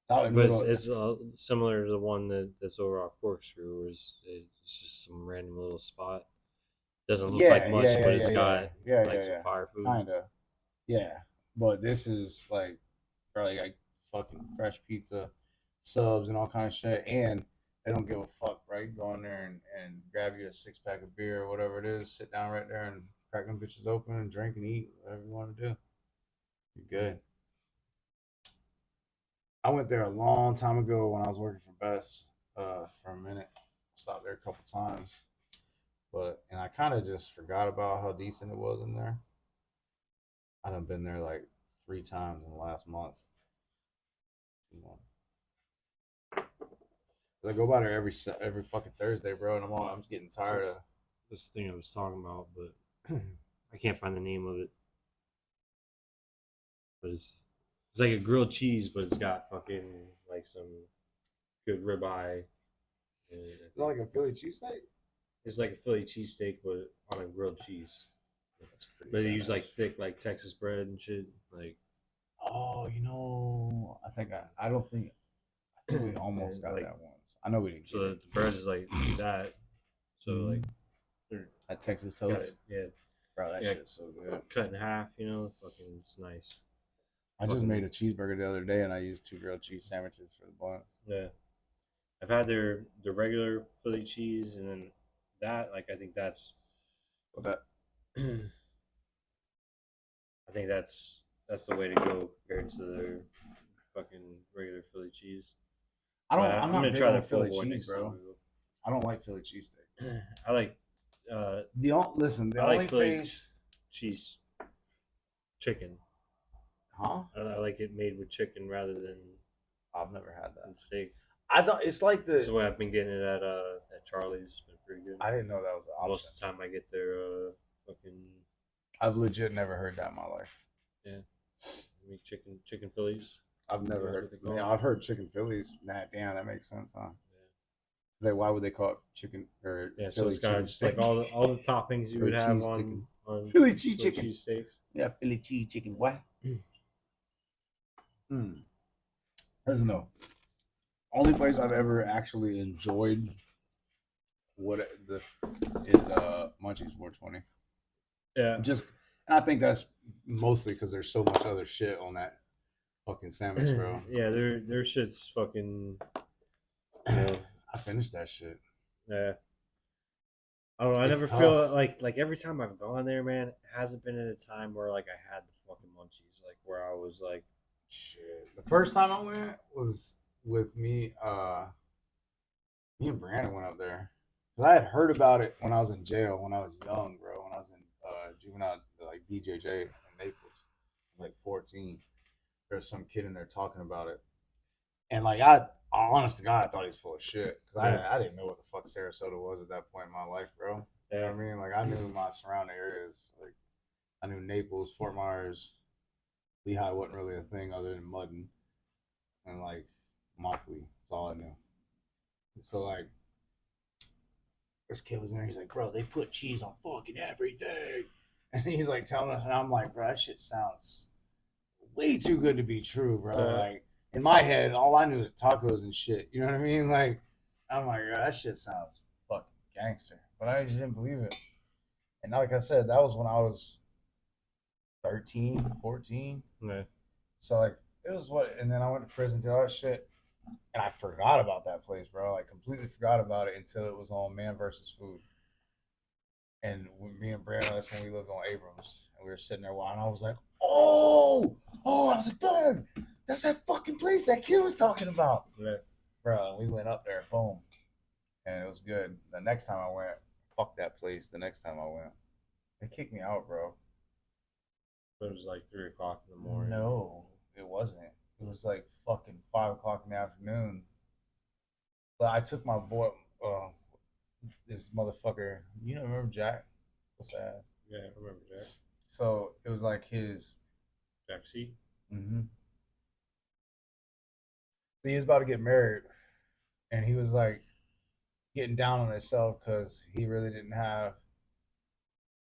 It's out in the But middle. it's similar to the one that's over at Corkscrew, where it's just some random little spot. Doesn't look like much, but it's got some fire food. Kinda. Yeah. But this is like probably like fucking fresh pizza, subs, and all kind of shit. And they don't give a fuck, right? Go in there and grab you a 6-pack of beer or whatever it is, sit down right there and crack them bitches open and drink and eat, whatever you want to do. You're good. I went there a long time ago when I was working for Best for a minute. Stopped there a couple times. And I kind of just forgot about how decent it was in there. I done been there like 3 times in the last month. 2 months. I go by there every fucking Thursday, bro, and I'm getting tired of this thing I was talking about, but I can't find the name of it. But it's like a grilled cheese, but it's got fucking like some good ribeye. Is that like a Philly cheesesteak? It's like a Philly cheesesteak, but on a grilled cheese. That's pretty But they use like badass. thick like Texas bread and shit. Like Oh, I don't think we almost got Like, that once. I know we didn't so get the it. bread is like that. So like they're At Texas got Toast. it, yeah, Bro, that Yeah. shit's so good. cut in half. You know, fucking, it's nice. I just Fucking- made a cheeseburger the other day and I used 2 grilled cheese sandwiches for the buns. Yeah, I've had their regular Philly cheese, and then that, like, I think that's But that I think that's the way to go compared to their fucking regular Philly cheese. I'm I'm not gonna big try on the Philly full one cheese, next time bro. we go. I don't like Philly cheesesteak. I like The only I like Philly place, cheese chicken. huh? I like it made with chicken rather than I've never had that. steak. I thought it's like This is the way I've been getting it at Charlie's. It's been pretty good. I didn't know that was an option. Most of the time, I get their fucking I've legit never heard that in my life. make chicken Phillies. I've never That's heard. what they call Man, it. I've heard chicken Phillies. Nah, damn, that makes sense, huh? Yeah. Like, why would they call it chicken or Yeah, so Philly it's got cheese just like steak? all the toppings you Or would have cheese chicken. on Philly cheese Philly chicken? cheese steaks. Yeah, Philly cheese chicken. What? Listen though, only place I've ever actually enjoyed is Munchies 420. Yeah, Just, and I think that's mostly because there's so much other shit on that fucking sandwich, bro. yeah, their shit's fucking. You know, I finished that shit. yeah. I don't know. I It's never tough. feel like every time I've gone there, man, it hasn't been at a time where like I had the fucking munchies, like where I was like, Shit. The first time I went was with me. Me and Brandon went up there. 'Cause I had heard about it when I was in jail, when I was young, bro. When I was in juvenile, like DJJ in Naples. I was like 14. There was some kid in there talking about it. And like, honest to God, I thought he was full of shit. Because I didn't know what the fuck Sarasota was at that point in my life, bro. You know what I mean? Like, I knew my surrounding areas. Like, I knew Naples, Fort Myers, Lehigh wasn't really a thing other than Muddin. And like, Mockley. That's all I knew. So like, this kid was in there. He's like, bro, they put cheese on fucking everything. And he's like telling us, and I'm like, bro, that shit sounds way too good to be true, bro. Like, in my head, all I knew is tacos and shit. You know what I mean? Like, I'm like, bro, that shit sounds fucking gangster. But I just didn't believe it. And like I said, that was when I was 13, 14. yeah, So like, it was what, and then I went to prison, did all that shit. And I forgot about that place, bro. Like, completely forgot about it until it was on Man vs. Food. And with me and Brandon, that's when we lived on Abrams. And we were sitting there while, and I was like, oh, I was like, bro, that's that fucking place that kid was talking about. yeah. Bro, we went up there, boom. And it was good. The next time I went, fuck that place. The next time I went, they kicked me out, bro. But it was like 3:00 in the morning. No, it wasn't. It was like fucking 5:00 in the afternoon. But I took my boy, this motherfucker. You know, remember Jack? What's that ass? Yeah, I remember Jack. So it was like his. Jack C. He was about to get married, and he was like getting down on himself because he really didn't have.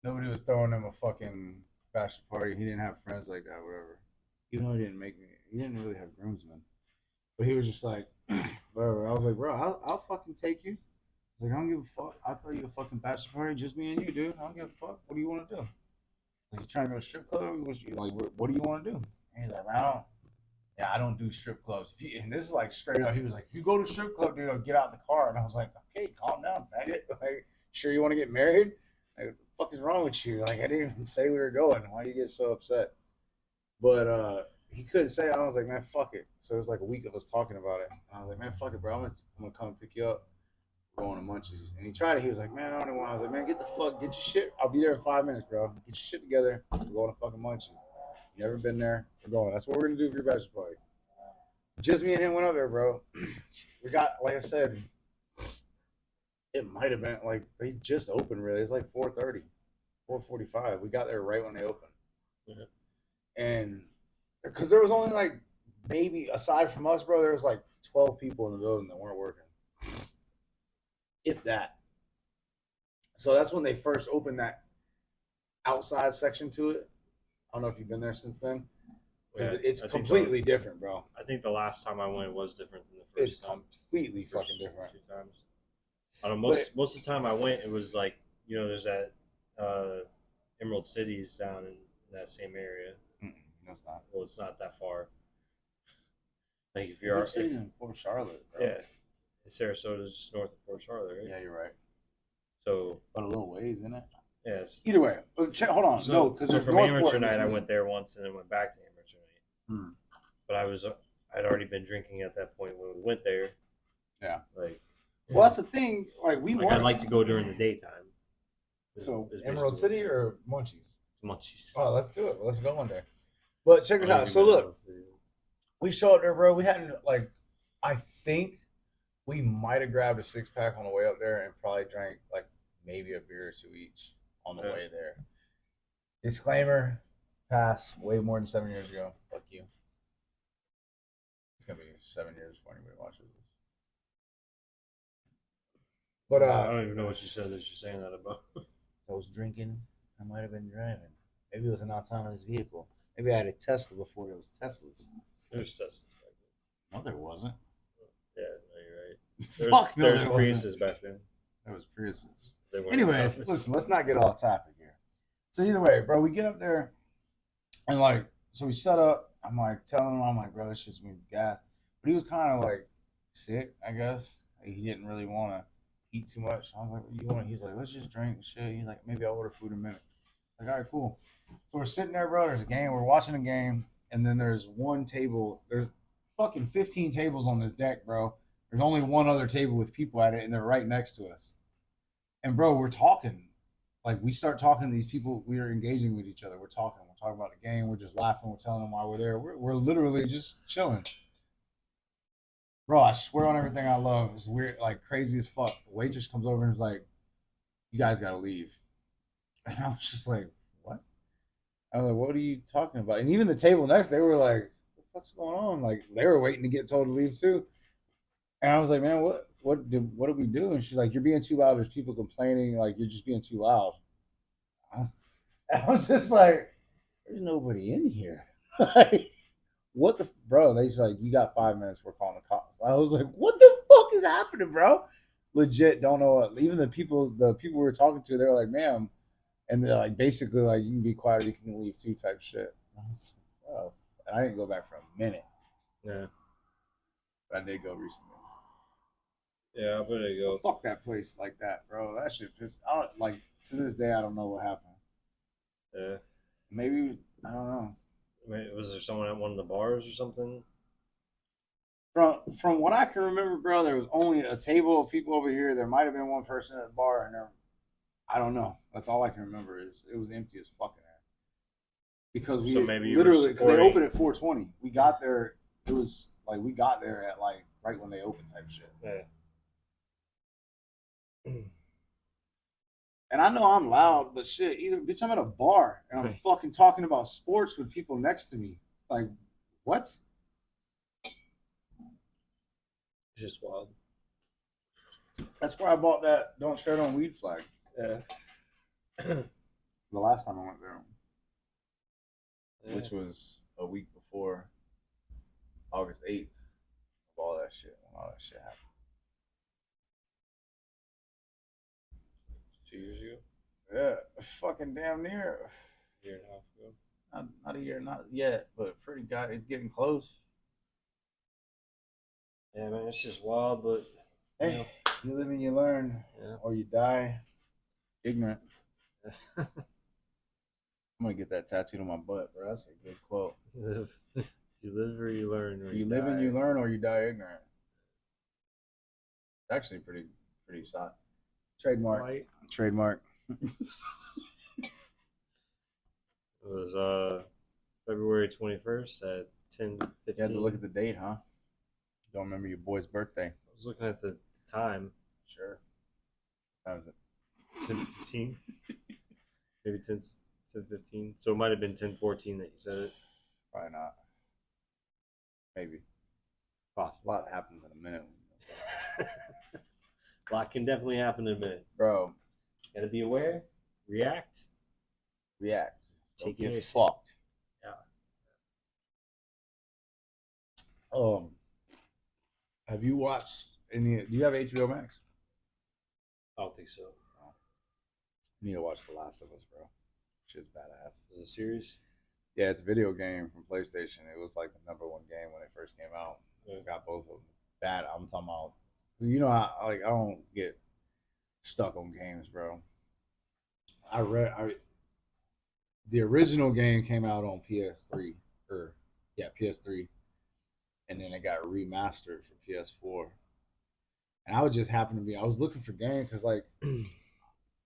Nobody was throwing him a fucking bachelor party. He didn't have friends like that, whatever. Even though he didn't really have groomsmen. But he was just like, whatever. I was like, bro, I'll fucking take you. I was like, I don't give a fuck. I'll throw you a fucking bachelor party, just me and you, dude. I don't give a fuck. What do you want to do? Like, you trying to go to a strip club? Like, what do you want to do? And he's like, man, I don't do strip clubs. And this is like straight up. He was like, if you go to a strip club, dude, I'll get out the car. And I was like, okay, calm down, faggot. Like, sure you want to get married? Like, what the fuck is wrong with you? Like, I didn't even say we were going. Why do you get so upset? But he couldn't say it. I was like, man, fuck it. So it was like a week of us talking about it. And I was like, man, fuck it, bro. I'm gonna come and pick you up. We're going to Munchies. And he tried it. He was like, man, I don't want. I was like, man, get your shit. I'll be there in 5 minutes, bro. Get your shit together. We're going to fucking Munchies. You never been there? We're going. That's what we're gonna do for your bachelor party. Just me and him went up there, bro. We got, like I said, it might have been like they just opened. Really, it's like 4:30, 4:45. We got there right when they opened. Yeah. And because there was only like maybe aside from us, bro, there was like 12 people in the building that weren't working, if that. So that's when they first opened that outside section to it. I don't know if you've been there since then, Yeah, It's I think completely different, bro. I think the last time I went was different than the It's first time. completely First fucking different. 2 times. I don't know. Most of the time I went, it was like there's that Emerald Cities down in that same area. No, it's not. Well, it's not that far. Like if You're you're in Port Charlotte, bro. yeah, Sarasota is just north of Port Charlotte, right? Yeah, you're right. So But a little ways, isn't it? yes. Either way, hold on. So, No, because so there's from Northport amateur in night, I between. went there once and then went back to amateur night. Hmm. But I'd already been drinking at that point when we went there. Yeah. Like, Well, that's the thing. Like we like weren't. I'd like to go during the daytime. So Is Emerald basically City what or Munchies? I'm saying. Munchies. Oh, let's do it. Let's go one day. But check I us don't out. even So know look, Emerald City. we show up there, bro. We hadn't I think we might have grabbed a 6-pack on the way up there and probably drank like maybe a beer or 2 each on the Yeah. way there. Disclaimer: pass. Way more than 7 years ago. Fuck you. It's gonna be 7 years before anybody watches this. But I don't even know what you said that you're saying that about. I was drinking. I might have been driving. Maybe it was an autonomous vehicle. Maybe I had a Tesla before there was Teslas. There's Teslas back No, there wasn't. then. Yeah, no, you're right. There's, Fuck no, there's there wasn't. Priuses back then. There was Priuses. They weren't Anyways, autonomous. listen, let's not get off topic here. So either way, bro, we get up there and so we set up. I'm like telling him, I'm like, bro, this shit's gonna be gas. But he was kind of like sick, I guess. Like, he didn't really want to eat too much. I was like, what you want? He's like, let's just drink and shit. He's like, maybe I'll order food in a minute. Like, all right, cool. So we're sitting there, bro. There's a game. We're watching a game, and then there's one table. There's fucking 15 tables on this deck, bro. There's only one other table with people at it, and they're right next to us. And bro, we're talking. Like, we start talking to these people. We are engaging with each other. We're talking. We're talking about the game. We're just laughing. We're telling them why we're there. We're literally just chilling. Bro, I swear on everything I love. It's weird, like crazy as fuck. The waitress comes over and is like, "You guys gotta leave." And I was just like, "What?" I was like, "What are you talking about?" And even the table next, they were like, "What the fuck's going on?" Like, they were waiting to get told to leave too. And I was like, "Man, what did we do?" And she's like, "You're being too loud. There's people complaining. Like, you're just being too loud." And I was just like, "There's nobody in here." Like, what the bro? They's like, "You got 5 minutes. We're calling the cops." I was like, "What the fuck is happening, bro?" Legit, don't know what. Even the people we were talking to, they were like, "Ma'am," and they're like, basically, like, "You can be quiet, or you can leave too," type shit. And I was like, "Bro," and I didn't go back for a minute, Yeah. but I did go recently. Yeah, I better go. Fuck that place like that, bro. That shit pissed. I don't like to this day. I don't know what happened. Yeah. Maybe I don't know. Wait, was there someone at one of the bars or something? From what I can remember, bro, there was only a table of people over here. There might have been one person at the bar, and I don't know. That's all I can remember is it was empty as fucking air. Because we So maybe you were literally because they supporting- opened at 4:20. We got there. It was like we got there at like right when they opened type shit. Yeah. And I know I'm loud, but shit, either bitch, I'm at a bar and I'm fucking talking about sports with people next to me. Like, what? It's just wild. That's where I bought that "Don't Tread on Weed" flag. Yeah. The last time I went there, Yeah. which was a week before August 8th. Of all that shit, when all that shit happened. 2 years ago? Yeah, fucking damn near. A year and a half ago? Not a year, not yet, but pretty god, it's getting close. Yeah, man, it's just wild, but Hey, you live and you learn, yeah. or you die ignorant. I'm gonna get that tattooed on my butt, bro. That's a good quote. You live or you learn. Or You live and die. you learn, or you die ignorant. It's actually pretty solid. Trademark. Right. Trademark. It was February 21st at 10:15. You had to look at the date, huh? Don't remember your boy's birthday. I was looking at the time. Sure. How was it? 10:15. Maybe 10:15. So it might have been 10:14 that you said it. Probably not. Maybe. A Possible. lot happens in a minute. A lot can definitely happen in a minute. Bro, Gotta be aware. React. react. Take Don't get care. fucked. Have you watched any? Do you have HBO Max? I don't think so. You need to watch The Last of Us, bro. Shit's badass. Is it a series? Yeah, it's a video game from PlayStation. It was like the #1 game when it first came out. Yeah. Got both of them. Bad. I'm talking about. You know, I don't get stuck on games, bro. The original game came out on PS3 PS3, and then it got remastered for PS4. And I would just happen to be. I was looking for games because like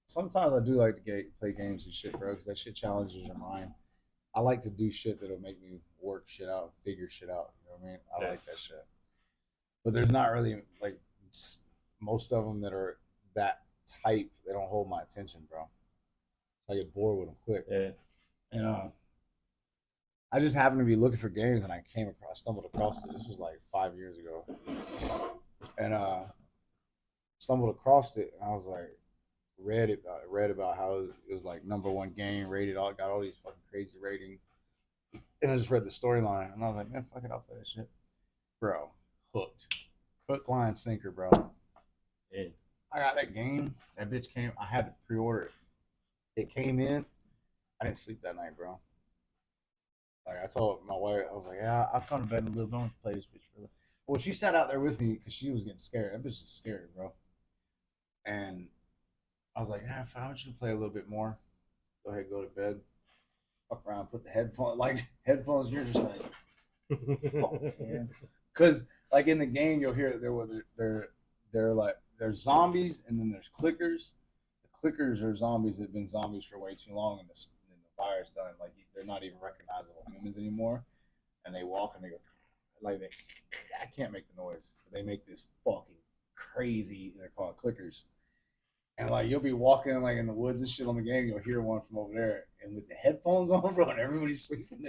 sometimes I do like to play games and shit, bro, because that shit challenges your mind. I like to do shit that'll make me work shit out, figure shit out. You know what I mean? I like that shit. But there's not really like most of them that are that type. They don't hold my attention, bro. I get bored with them quick. Yeah. And I just happened to be looking for games, and I stumbled across it. This was like 5 years ago, and stumbled across it, and I was like, read about how it was like #1 game rated, got all these fucking crazy ratings, and I just read the storyline, and I was like, man, fuck it, I'll play this shit, bro. Hooked, hook, line, sinker, bro. Yeah. I got that game. That bitch came. I had to pre-order it. It came in. I didn't sleep that night, bro. Like I told my wife, I was like, yeah, I'll come to bed in a little bit. I'm gonna play this bitch for a little. Well, she sat out there with me because she was getting scared. That bitch is scary, bro. And I was like, yeah, I want you to play a little bit more. Go ahead, go to bed. Fuck around, put the headphones. You're just like, fuck, man. Because like in the game, you'll hear they're like there's zombies and then there's clickers. The clickers are zombies that've been zombies for way too long, and the virus done. Like they're not even recognizable humans anymore, and they walk and they go like I can't make the noise, but they make this fucking crazy. They're called clickers, and like you'll be walking like in the woods and shit on the game, you'll hear one from over there, and with the headphones on, bro, and everybody's sleeping,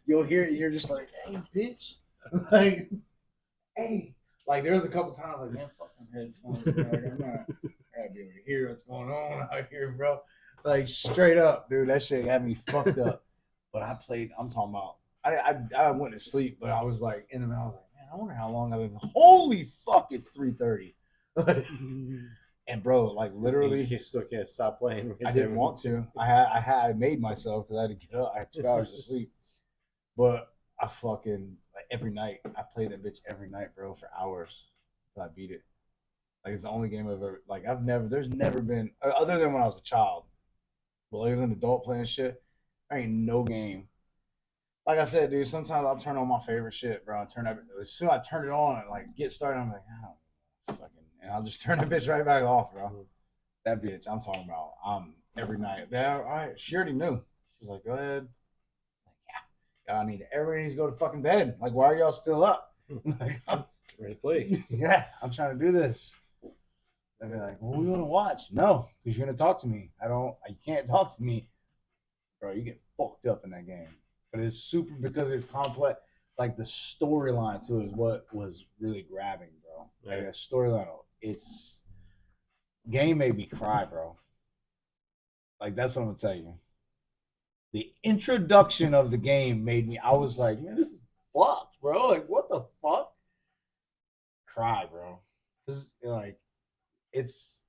you'll hear it, and you're just like, hey, bitch, like, hey, like there was a couple times like, man, fucking headphones, bro. Like, I'm not, I gotta be able to hear what's going on out here, bro. Like straight up, dude, that shit had me fucked up. But I played. I'm talking about. I went to sleep, but I was like in the middle. I was like, man, I wonder how long I've been. Holy fuck, it's 3:30. And bro, like literally, You still can't stop playing. I didn't want to. I made myself because I had to get up. I had 2 hours of sleep. But I fucking like every night. I played that bitch every night, bro, for hours until I beat it. Like it's the only game I've ever like. There's never been other than when I was a child. But like as an adult playing shit, there ain't no game. Like I said, dude, sometimes I'll turn on my favorite shit, bro. As soon as I turn it on and like get started, I'm like, I don't fucking, and I'll just turn that bitch right back off, bro. That bitch, I'm talking about. Every night. Yeah, all right. She already knew. She was like, go ahead. Like, yeah, everybody needs to go to fucking bed. Like, why are y'all still up? Like, I'm Ready to play. yeah, I'm trying to do this. They'd be like, well, we want to watch. No, because you're going to talk to me. You can't talk to me. Bro, you get fucked up in that game. But it's super because it's complex. Like, the storyline, too, is what was really grabbing, bro. Like, Yeah. that storyline, game made me cry, bro. Like, that's what I'm going to tell you. The introduction of the game made me, I was like, man, this is fucked, bro. Like, what the fuck? Cry, bro. This is, like, it's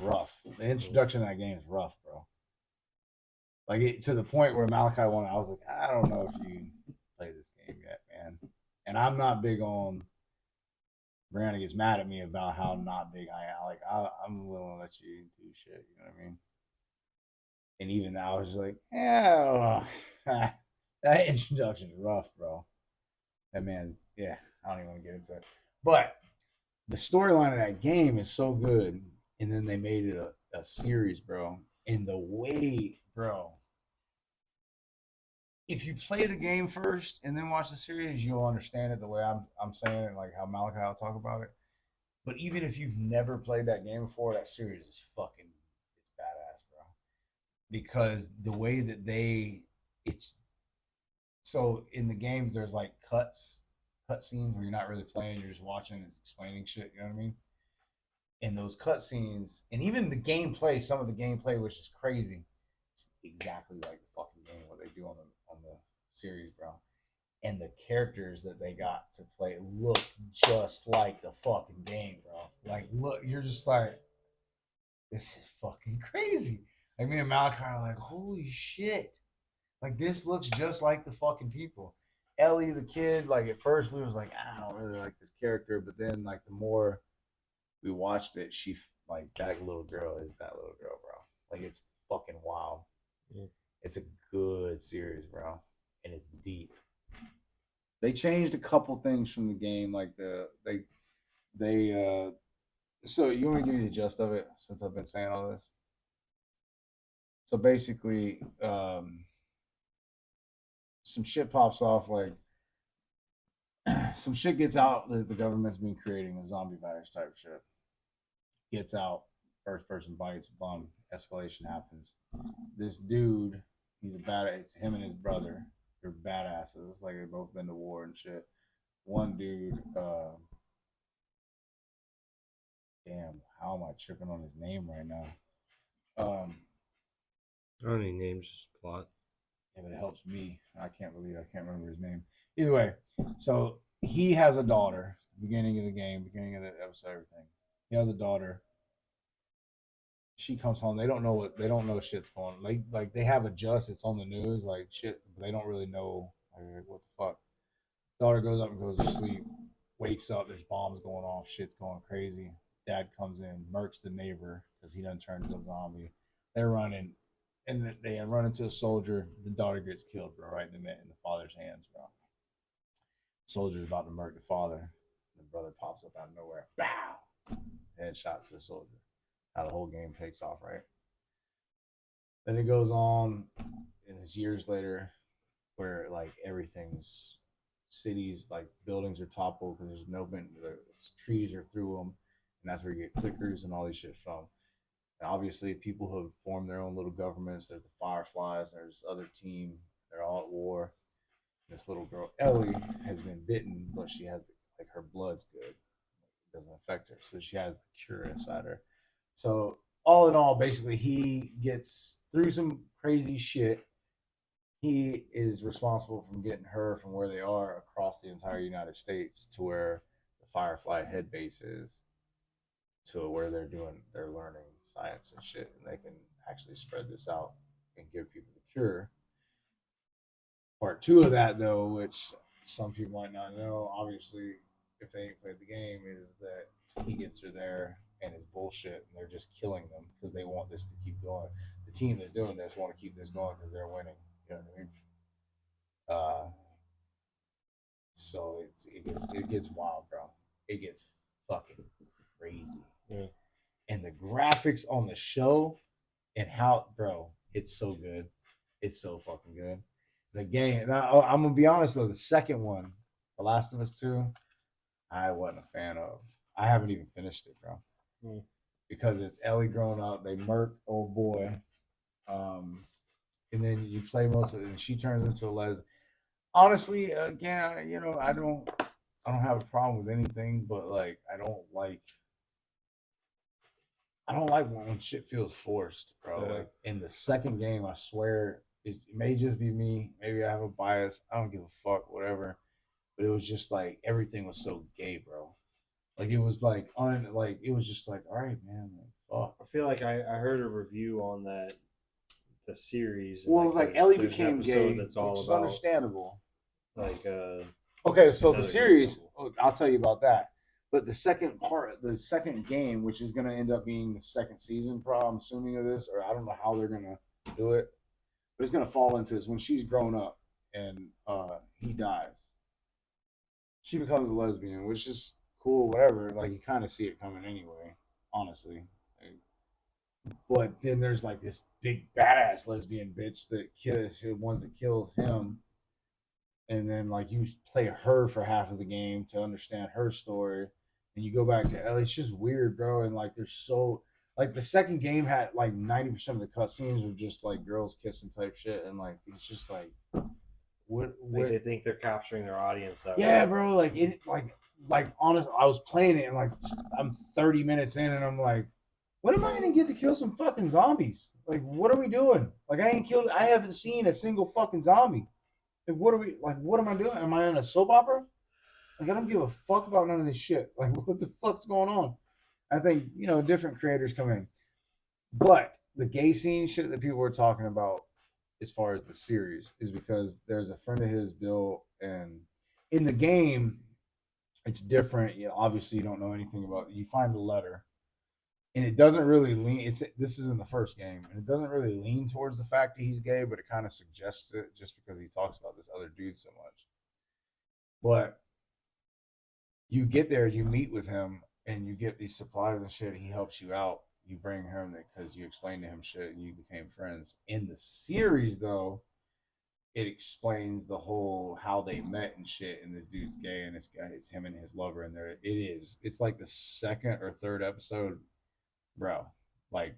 rough. The introduction of that game is rough, bro. Like to the point where Malachi won, I was like, I don't know if you play this game yet, man. And I'm not big on. Brianna gets mad at me about how not big I am. Like I'm willing to let you do shit. You know what I mean? And even now, I was just like, yeah, I don't know. That introduction is rough, bro. That man's I don't even want to get into it, but. The storyline of that game is so good, and then they made it a series, bro. In the way, bro. If you play the game first and then watch the series, you'll understand it the way I'm saying it, like how Malachi will talk about it. But even if you've never played that game before, that series is it's badass, bro. Because the way that so in the games there's like cut scenes where you're not really playing, you're just watching and explaining shit, you know what I mean? And those cut scenes, and even the gameplay, some of the gameplay, which is crazy, it's exactly like the fucking game, what they do on the series, bro. and the characters that they got to play looked just like the fucking game, bro. Like, look, you're just like, this is fucking crazy. Like, me and Malachi are like, holy shit. Like, this looks just like the fucking people. Ellie, the kid, like, at first we was like, I don't really like this character. But then, like, the more we watched it, she, like, that little girl is that little girl, bro. Like, it's fucking wild. Yeah. It's a good series, bro. And it's deep. They changed a couple things from the game. Like, so you want me to give you the gist of it since I've been saying all this? So basically, some shit pops off, like some shit gets out that the government's been creating, a zombie virus type shit. Gets out, first person bites, bum, escalation happens. This dude, he's a badass. It's him and his brother. They're badasses. Like, they've both been to war and shit. One dude, damn, how am I tripping on his name right now? I don't need names, just plot. If it helps me, I can't remember his name. Either way, so he has a daughter. Beginning of the game, beginning of the episode, everything. He has a daughter. She comes home. They don't know shit's going on. Like they have adjust. It's on the news, like shit, but they don't really know like, what the fuck. Daughter goes up and goes to sleep. Wakes up. There's bombs going off. Shit's going crazy. Dad comes in, murks the neighbor because he done turned into a zombie. They're running. And they run into a soldier. The daughter gets killed, bro, right in the father's hands, bro. Soldier's about to murder the father. The brother pops up out of nowhere. Bow! Headshot to the soldier. How the whole game takes off, right? Then it goes on, and it's years later where, like, everything's cities, like, buildings are toppled because there's no trees are through them. And that's where you get clickers and all these shit from. And obviously, people have formed their own little governments. There's the Fireflies. There's other team. They're all at war. This little girl, Ellie, has been bitten, but she has, like, her blood's good. It doesn't affect her. So she has the cure inside her. So all in all, basically, he gets through some crazy shit. He is responsible for getting her from where they are across the entire United States to where the Firefly head base is, to where they're learning science and shit, and they can actually spread this out and give people the cure. Part 2 of that, though, which some people might not know, obviously, if they ain't played the game, is that he gets her there and it's bullshit, and they're just killing them because they want this to keep going. The team that's doing this want to keep this going because they're winning. You know what I mean? So it gets wild, bro. It gets fucking crazy. Yeah. And the graphics on the show and how, bro, it's so good. It's so fucking good. The game, now, I'm going to be honest, though, the second one, The Last of Us 2, I wasn't a fan of. I haven't even finished it, bro. Because it's Ellie growing up. They murk old boy. And then you play most of it, and she turns into a lesbian. Honestly, again, you know, I don't have a problem with anything, but, like, I don't like when shit feels forced, bro. Yeah. Like, in the second game, I swear, it may just be me. Maybe I have a bias. I don't give a fuck, whatever. But it was just like everything was so gay, bro. Like, it was like it was just like, all right, man, like, fuck. I feel like I heard a review on the series. Well, it's like Ellie there's an became episode gay, that's all which is about, understandable. like, Okay, so the another series, example. I'll tell you about that. But the second game, which is going to end up being the second season, probably, I'm assuming, of this, or I don't know how they're going to do it, but it's going to fall into this when she's grown up and he dies. She becomes a lesbian, which is cool, whatever. Like, you kind of see it coming anyway, honestly. But then there's like this big badass lesbian bitch that kills the ones that kills him. And then, like, you play her for half of the game to understand her story. And you go back to Ellie. It's just weird, bro. And, like, there's so... Like, the second game had, like, 90% of the cutscenes were just, like, girls kissing type shit. And, like, it's just, like... What they think they're capturing their audience. Yeah, bro. Like, honest, I was playing it, and, like, I'm 30 minutes in, and I'm like, when am I going to get to kill some fucking zombies? Like, what are we doing? Like, I haven't seen a single fucking zombie. Like, what are we like? What am I doing? Am I in a soap opera? Like, I don't give a fuck about none of this shit. Like, what the fuck's going on? I think different creators come in, but the gay scene shit that people were talking about as far as the series is because there's a friend of his, Bill, and in the game, it's different. Obviously, you don't know anything about it. You find a letter, and it doesn't really lean. This is in the first game, and it doesn't really lean towards the fact that he's gay, but it kind of suggests it just because he talks about this other dude so much. But you get there, you meet with him, and you get these supplies and shit. He helps you out. You bring him because you explained to him shit, and you became friends. In the series, though, it explains the whole how they met and shit. And this dude's gay, and this guy is him and his lover. And it's like the second or third episode, bro. Like,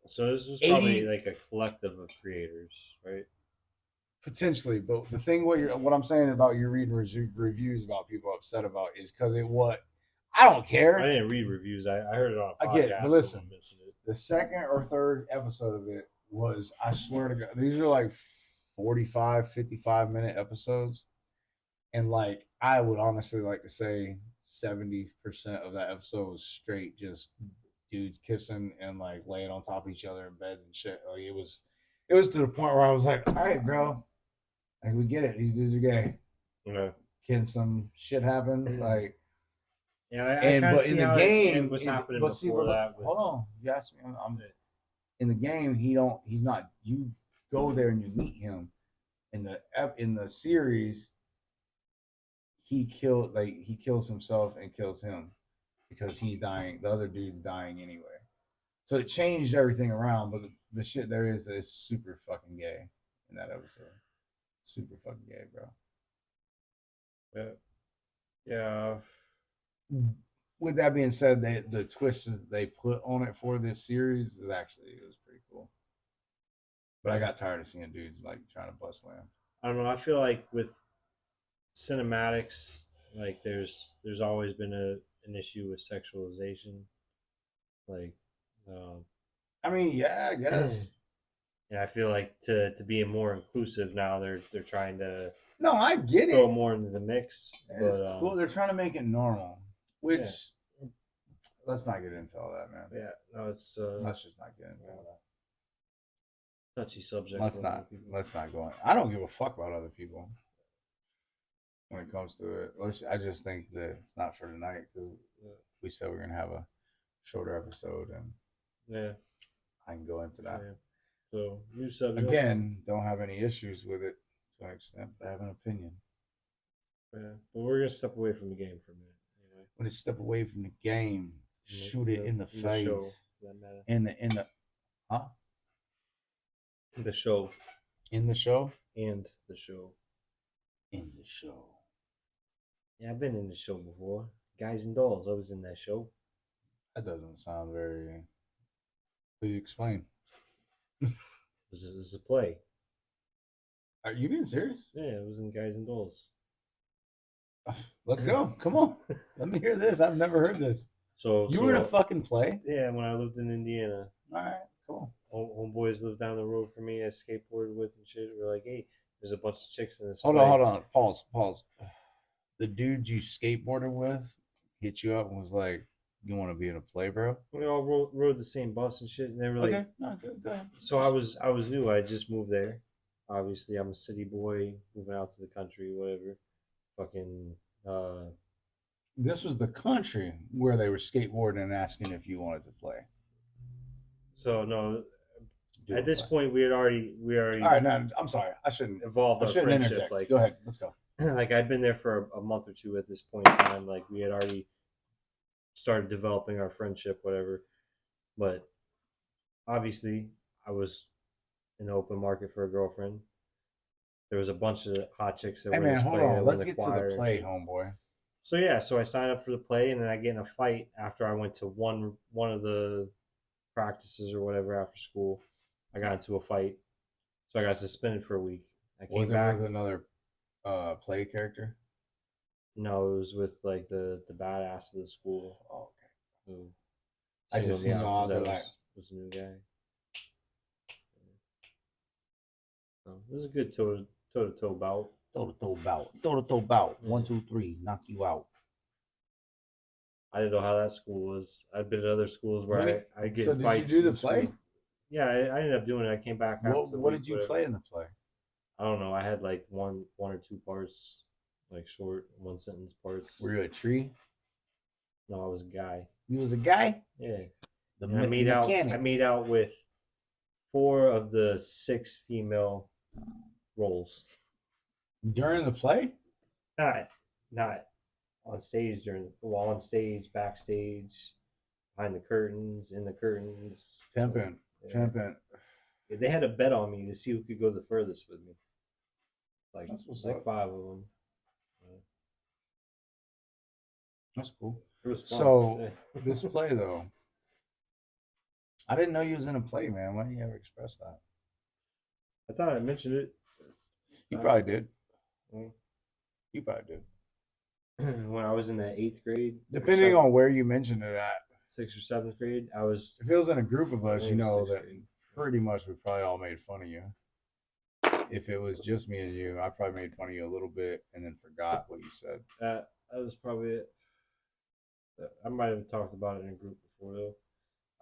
So this was 80 probably like a collective of creators, right? potentially, but the thing what I'm saying about you reading reviews about people upset about is because I don't care. I didn't read reviews. I heard it on a podcast. I get it, but listen, someone mentioned it. the second or third episode of it was, I swear to God, these are like 45, 55-minute episodes. And like, I would honestly like to say 70% of that episode was straight just dudes kissing and like laying on top of each other in beds and shit. Like, it was to the point where I was like, all right, bro, like, we get it. These dudes are gay. Yeah. Can some shit happen? Like, Yeah, but in the game, what's happening but before that? hold on, you asked me. In the game, he's not. You go there and you meet him. In the series, he kills himself and kills him because he's dying. The other dude's dying anyway. So it changed everything around. But the shit there is super fucking gay in that episode. Super fucking gay, bro. Yeah. With that being said, the twists they put on it for this series it was pretty cool. But I got tired of seeing dudes like trying to bust slam. I don't know. I feel like with cinematics, like there's always been an issue with sexualization. Like, I mean, yeah, I guess. Yeah, I feel like to be more inclusive now, they're trying to No, I get throw it. more into the mix. It's But, cool. They're trying to make it normal, which let's not get into all that, man. yeah, no, it's Let's just not get into all that. touchy subject. Let's for a lot not. of people. Let's not go in. I don't give a fuck about other people when it comes to it. I just think that it's not for tonight because we said we're gonna have a shorter episode, and Yeah. I can go into that. Yeah. So new subject. Again, don't have any issues with it to an extent, but I have an opinion. Yeah, but we're gonna step away from the game for a minute. Anyway. When you step away from the game, shoot it in the face. show, for that matter. In the huh? The show In the show? and the show. In the show. Yeah, I've been in the show before. Guys and Dolls. I was in that show. That doesn't sound very. Please explain. This is a play. Are you being serious? Yeah, it was in Guys and Dolls. Let's go. Come on. Let me hear this. I've never heard this. So You were in a fucking play? Yeah, when I lived in Indiana. All right, cool. Homeboys lived down the road from me. I skateboarded with and shit. We're like, hey, there's a bunch of chicks in this. Hold play. on. Pause. The dude you skateboarded with hit you up and was like, you want to be in a play, bro? We all rode the same bus and shit, and they were like, Okay, no, go ahead. so I was new. I just moved there. Obviously, I'm a city boy moving out to the country, whatever. Fucking. This was the country where they were skateboarding and asking if you wanted to play. So no, Do at a this play. point we already All right, no, I'm sorry. I shouldn't evolved our friendship. interject. Like, Go ahead, let's go. like I'd been there for a month or two at this point in time. Like we had already started developing our friendship, whatever. But obviously, I was in the open market for a girlfriend. There was a bunch of hot chicks that Hey were in man, this hold play that on. were Let's in get to choir the and play, shit. homeboy. So yeah, so I signed up for the play, and then I get in a fight after I went to one of the practices or whatever after school. I got into a fight, so I got suspended for a week. I came Was it back. with another play character? No, it was with like the badass of the school. Oh, okay. Who I just singled me seen out all 'cause I the, like- was a new guy. So, it was a good total toe to toe bout. Toe to toe bout. Toe to toe bout. 1, 2, 3. Knock you out. I didn't know how that school was. I've been at other schools where I get So in did fights. you do the in school. play? Yeah, I ended up doing it. I came back. After What the What week, did you whatever. play in the play? I don't know. I had like one or two parts, like short 1 sentence parts. Were you a tree? No, I was a guy. You was a guy. Yeah. The And I made out. mechanic. I made out with 4 of the 6 female roles. During the play. Not on stage on stage, backstage, behind the curtains, in the curtains. Pimping. Yeah. Pimping. They had a bet on me to see who could go the furthest with me. Like That's what's like up. 5 of them. That's cool. It was fun. So this play though, I didn't know you was in a play, man. Why didn't you ever express that? I thought I mentioned it. You probably did. Mm. You probably did. When I was in the 8th grade. Depending on where you mentioned it at. 6th or 7th grade, I was. If it was in a group of us, you know 6th that grade. pretty much we probably all made fun of you. If it was just me and you, I probably made fun of you a little bit and then forgot what you said. That was probably it. I might have talked about it in a group before though.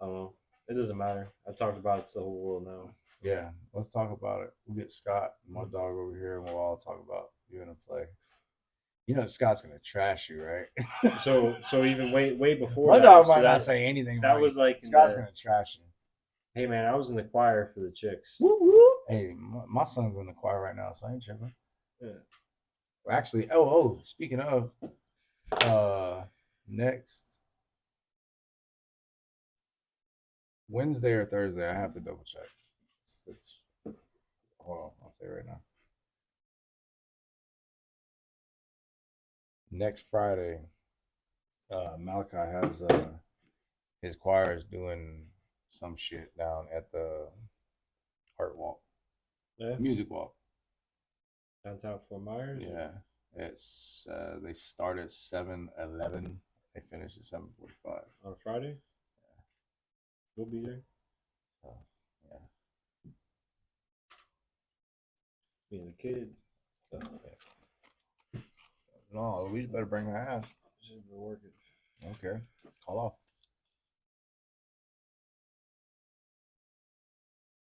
I don't know. It doesn't matter. I talked about it to the whole world now. Yeah, let's talk about it. We'll get Scott, my dog, over here, and we'll all talk about you in a play. You know Scott's gonna trash you, right? So even way before my that, dog so might that, not say anything. that about was you. like in Scott's the- gonna trash you. Hey man, I was in the choir for the chicks. Woo woo. Hey, my son's in the choir right now, so I ain't tripping. Yeah. Well, actually, speaking of, next Wednesday or Thursday, I have to double check. Hold on, I'll tell you right now. Next Friday, Malachi has his choir is doing some shit down at the Art Walk, Yeah. Music Walk. Downtown Fort Myers. Yeah, it's they start at 7:11. They finish at 7:45. On Friday. Yeah. We'll be there. So yeah. Me and the kid. No, we better bring her ass. Should be working. Okay, call off.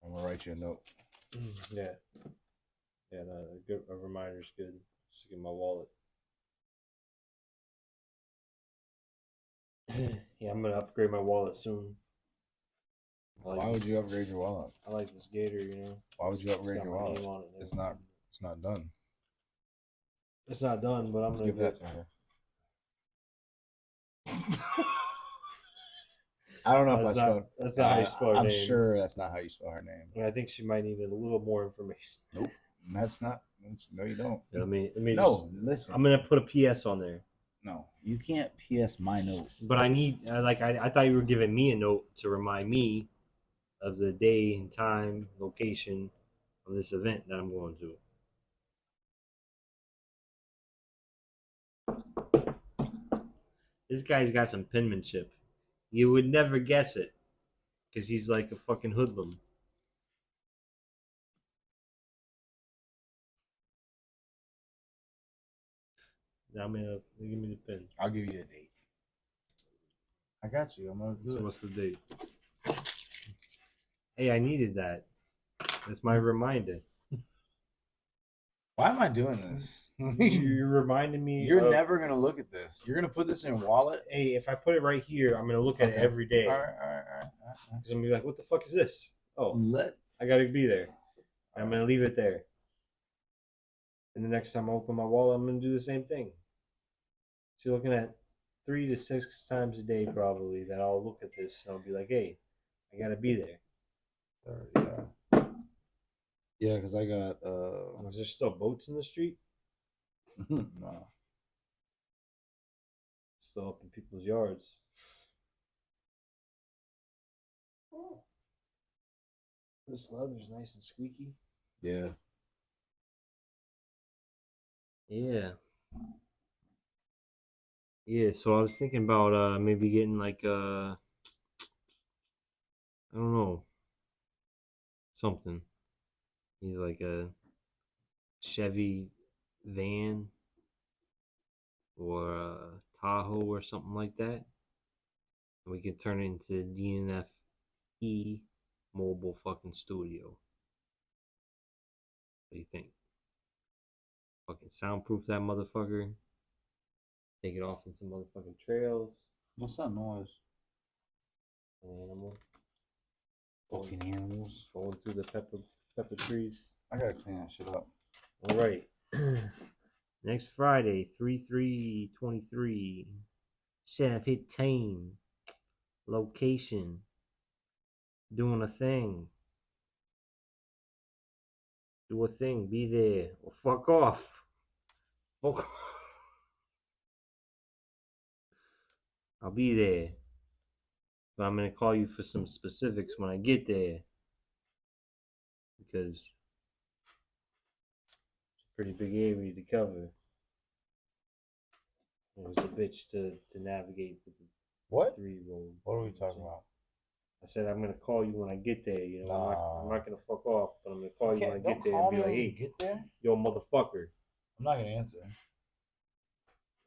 I'm gonna write you a note. Yeah. Yeah, no, a reminder's good. Stick in my wallet. Yeah, I'm gonna upgrade my wallet soon. Why would you upgrade your wallet? I like this Gator, you know. Why would you It's upgrade got your my wallet? name on it and It's everything. not done. It's not done, but I'm gonna Give that get. to her. I don't know if I spelled. That's not how you spell her I'm name. sure that's not how you spell her name. Yeah, I think she might need a little more information. Nope, that's not. No, you don't. Let me No, just, listen. I'm gonna put a PS on there. No, you can't PS my note. But I need, I thought you were giving me a note to remind me of the day and time, location of this event that I'm going to. This guy's got some penmanship. You would never guess it, because he's like a fucking hoodlum. Now I'm gonna give me the pen. I'll give you a date. I got you. I'm gonna do So it. what's the date? Hey, I needed that. That's my reminder. Why am I doing this? You're reminding me. You're of, never gonna look at this. You're gonna put this in wallet. Hey, if I put it right here, I'm gonna look at it Okay. every day. All right. Because I'm gonna be like, what the fuck is this? Oh, Let I gotta be there. I'm gonna leave it there. And the next time I open my wallet, I'm gonna do the same thing. So you're looking at 3 to 6 times a day probably that I'll look at this and I'll be like, hey, I gotta be there. yeah, because I got Is there still boats in the street? no. Still up in people's yards. This leather's nice and squeaky. Yeah. Yeah. Yeah, so I was thinking about maybe getting like I don't know, something. He's like a Chevy van or a Tahoe or something like that. We could turn it into DNFE mobile fucking studio. What do you think? Fucking soundproof that motherfucker. Take it off in some motherfucking trails. What's that noise? An animal Fucking animals. going through the pepper trees. I gotta clean that shit up. All right. Next Friday, 3/3/23. 7:15. Location. Doing a thing. Do a thing. Be there. Or fuck off. Fuck off. I'll be there. But I'm going to call you for some specifics when I get there. Because it's a pretty big area to cover. It was a bitch to navigate with the What? 3-year-old. What are we talking about? I said I'm gonna call you when I get there. You know, I'm not gonna fuck off, but I'm gonna call you when I Don't get there call and be me like, when you "Hey, get there. yo, motherfucker." I'm not gonna answer.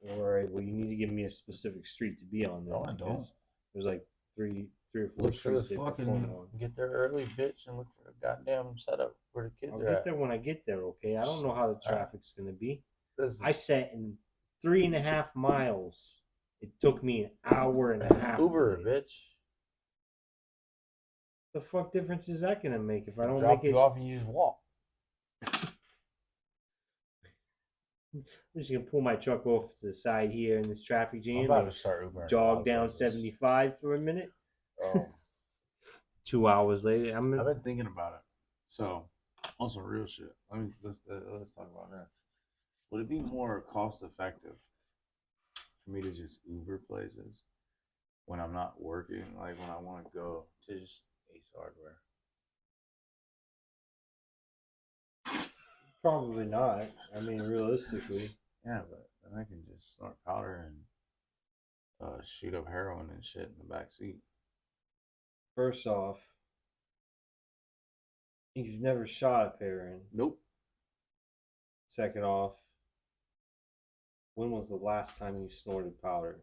All right. Well, you need to give me a specific street to be on. Then, No, I don't. because There's like three or four Look for the streets they perform fucking. on. Get there early, bitch, and look for the goddamn setup where the kids I'll are get at. there when I get there. Okay. I don't know how the traffic's gonna be. Listen, I sat in 3.5 miles. It took me an hour and a half. Uber, today. bitch. The fuck difference is that gonna make if I don't Drop make it? you off and you just walk. I'm just gonna pull my truck off to the side here in this traffic I'm jam. about and to start Ubering. jog down 75 for a minute. Oh, 2 hours later, I've been thinking about it. So, on some real shit. Let's talk about that. Would it be more cost effective for me to just Uber places when I'm not working, like when I want to go to just Ace Hardware? Probably not. I mean, realistically, Yeah, but then I can just snort powder and shoot up heroin and shit in the back seat. first off, you've never shot a heroin. Nope. Second off, when was the last time you snorted powder?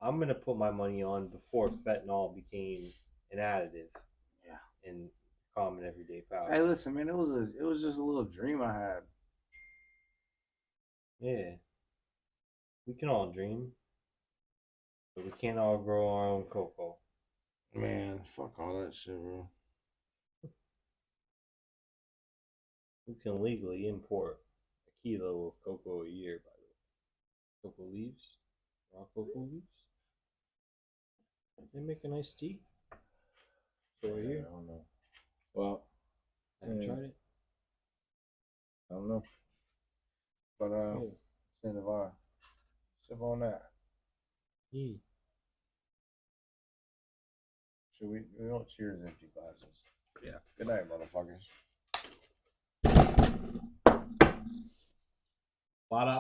I'm gonna put my money on before fentanyl became an additive. Yeah. In common everyday powder. Hey, listen, man. It was just a little dream I had. Yeah. We can all dream, but we can't all grow our own cocoa. Man, fuck all that shit, bro. We can legally import a kilo of cocoa a year, by the way. Cocoa leaves, raw cocoa leaves. They make a nice tea. So right here, I don't know. Well, I haven't tried it. I don't know. But Yeah. Sandovar, sip on that. Yeah. Should we don't cheers empty glasses. Yeah. Good night, motherfuckers. Bada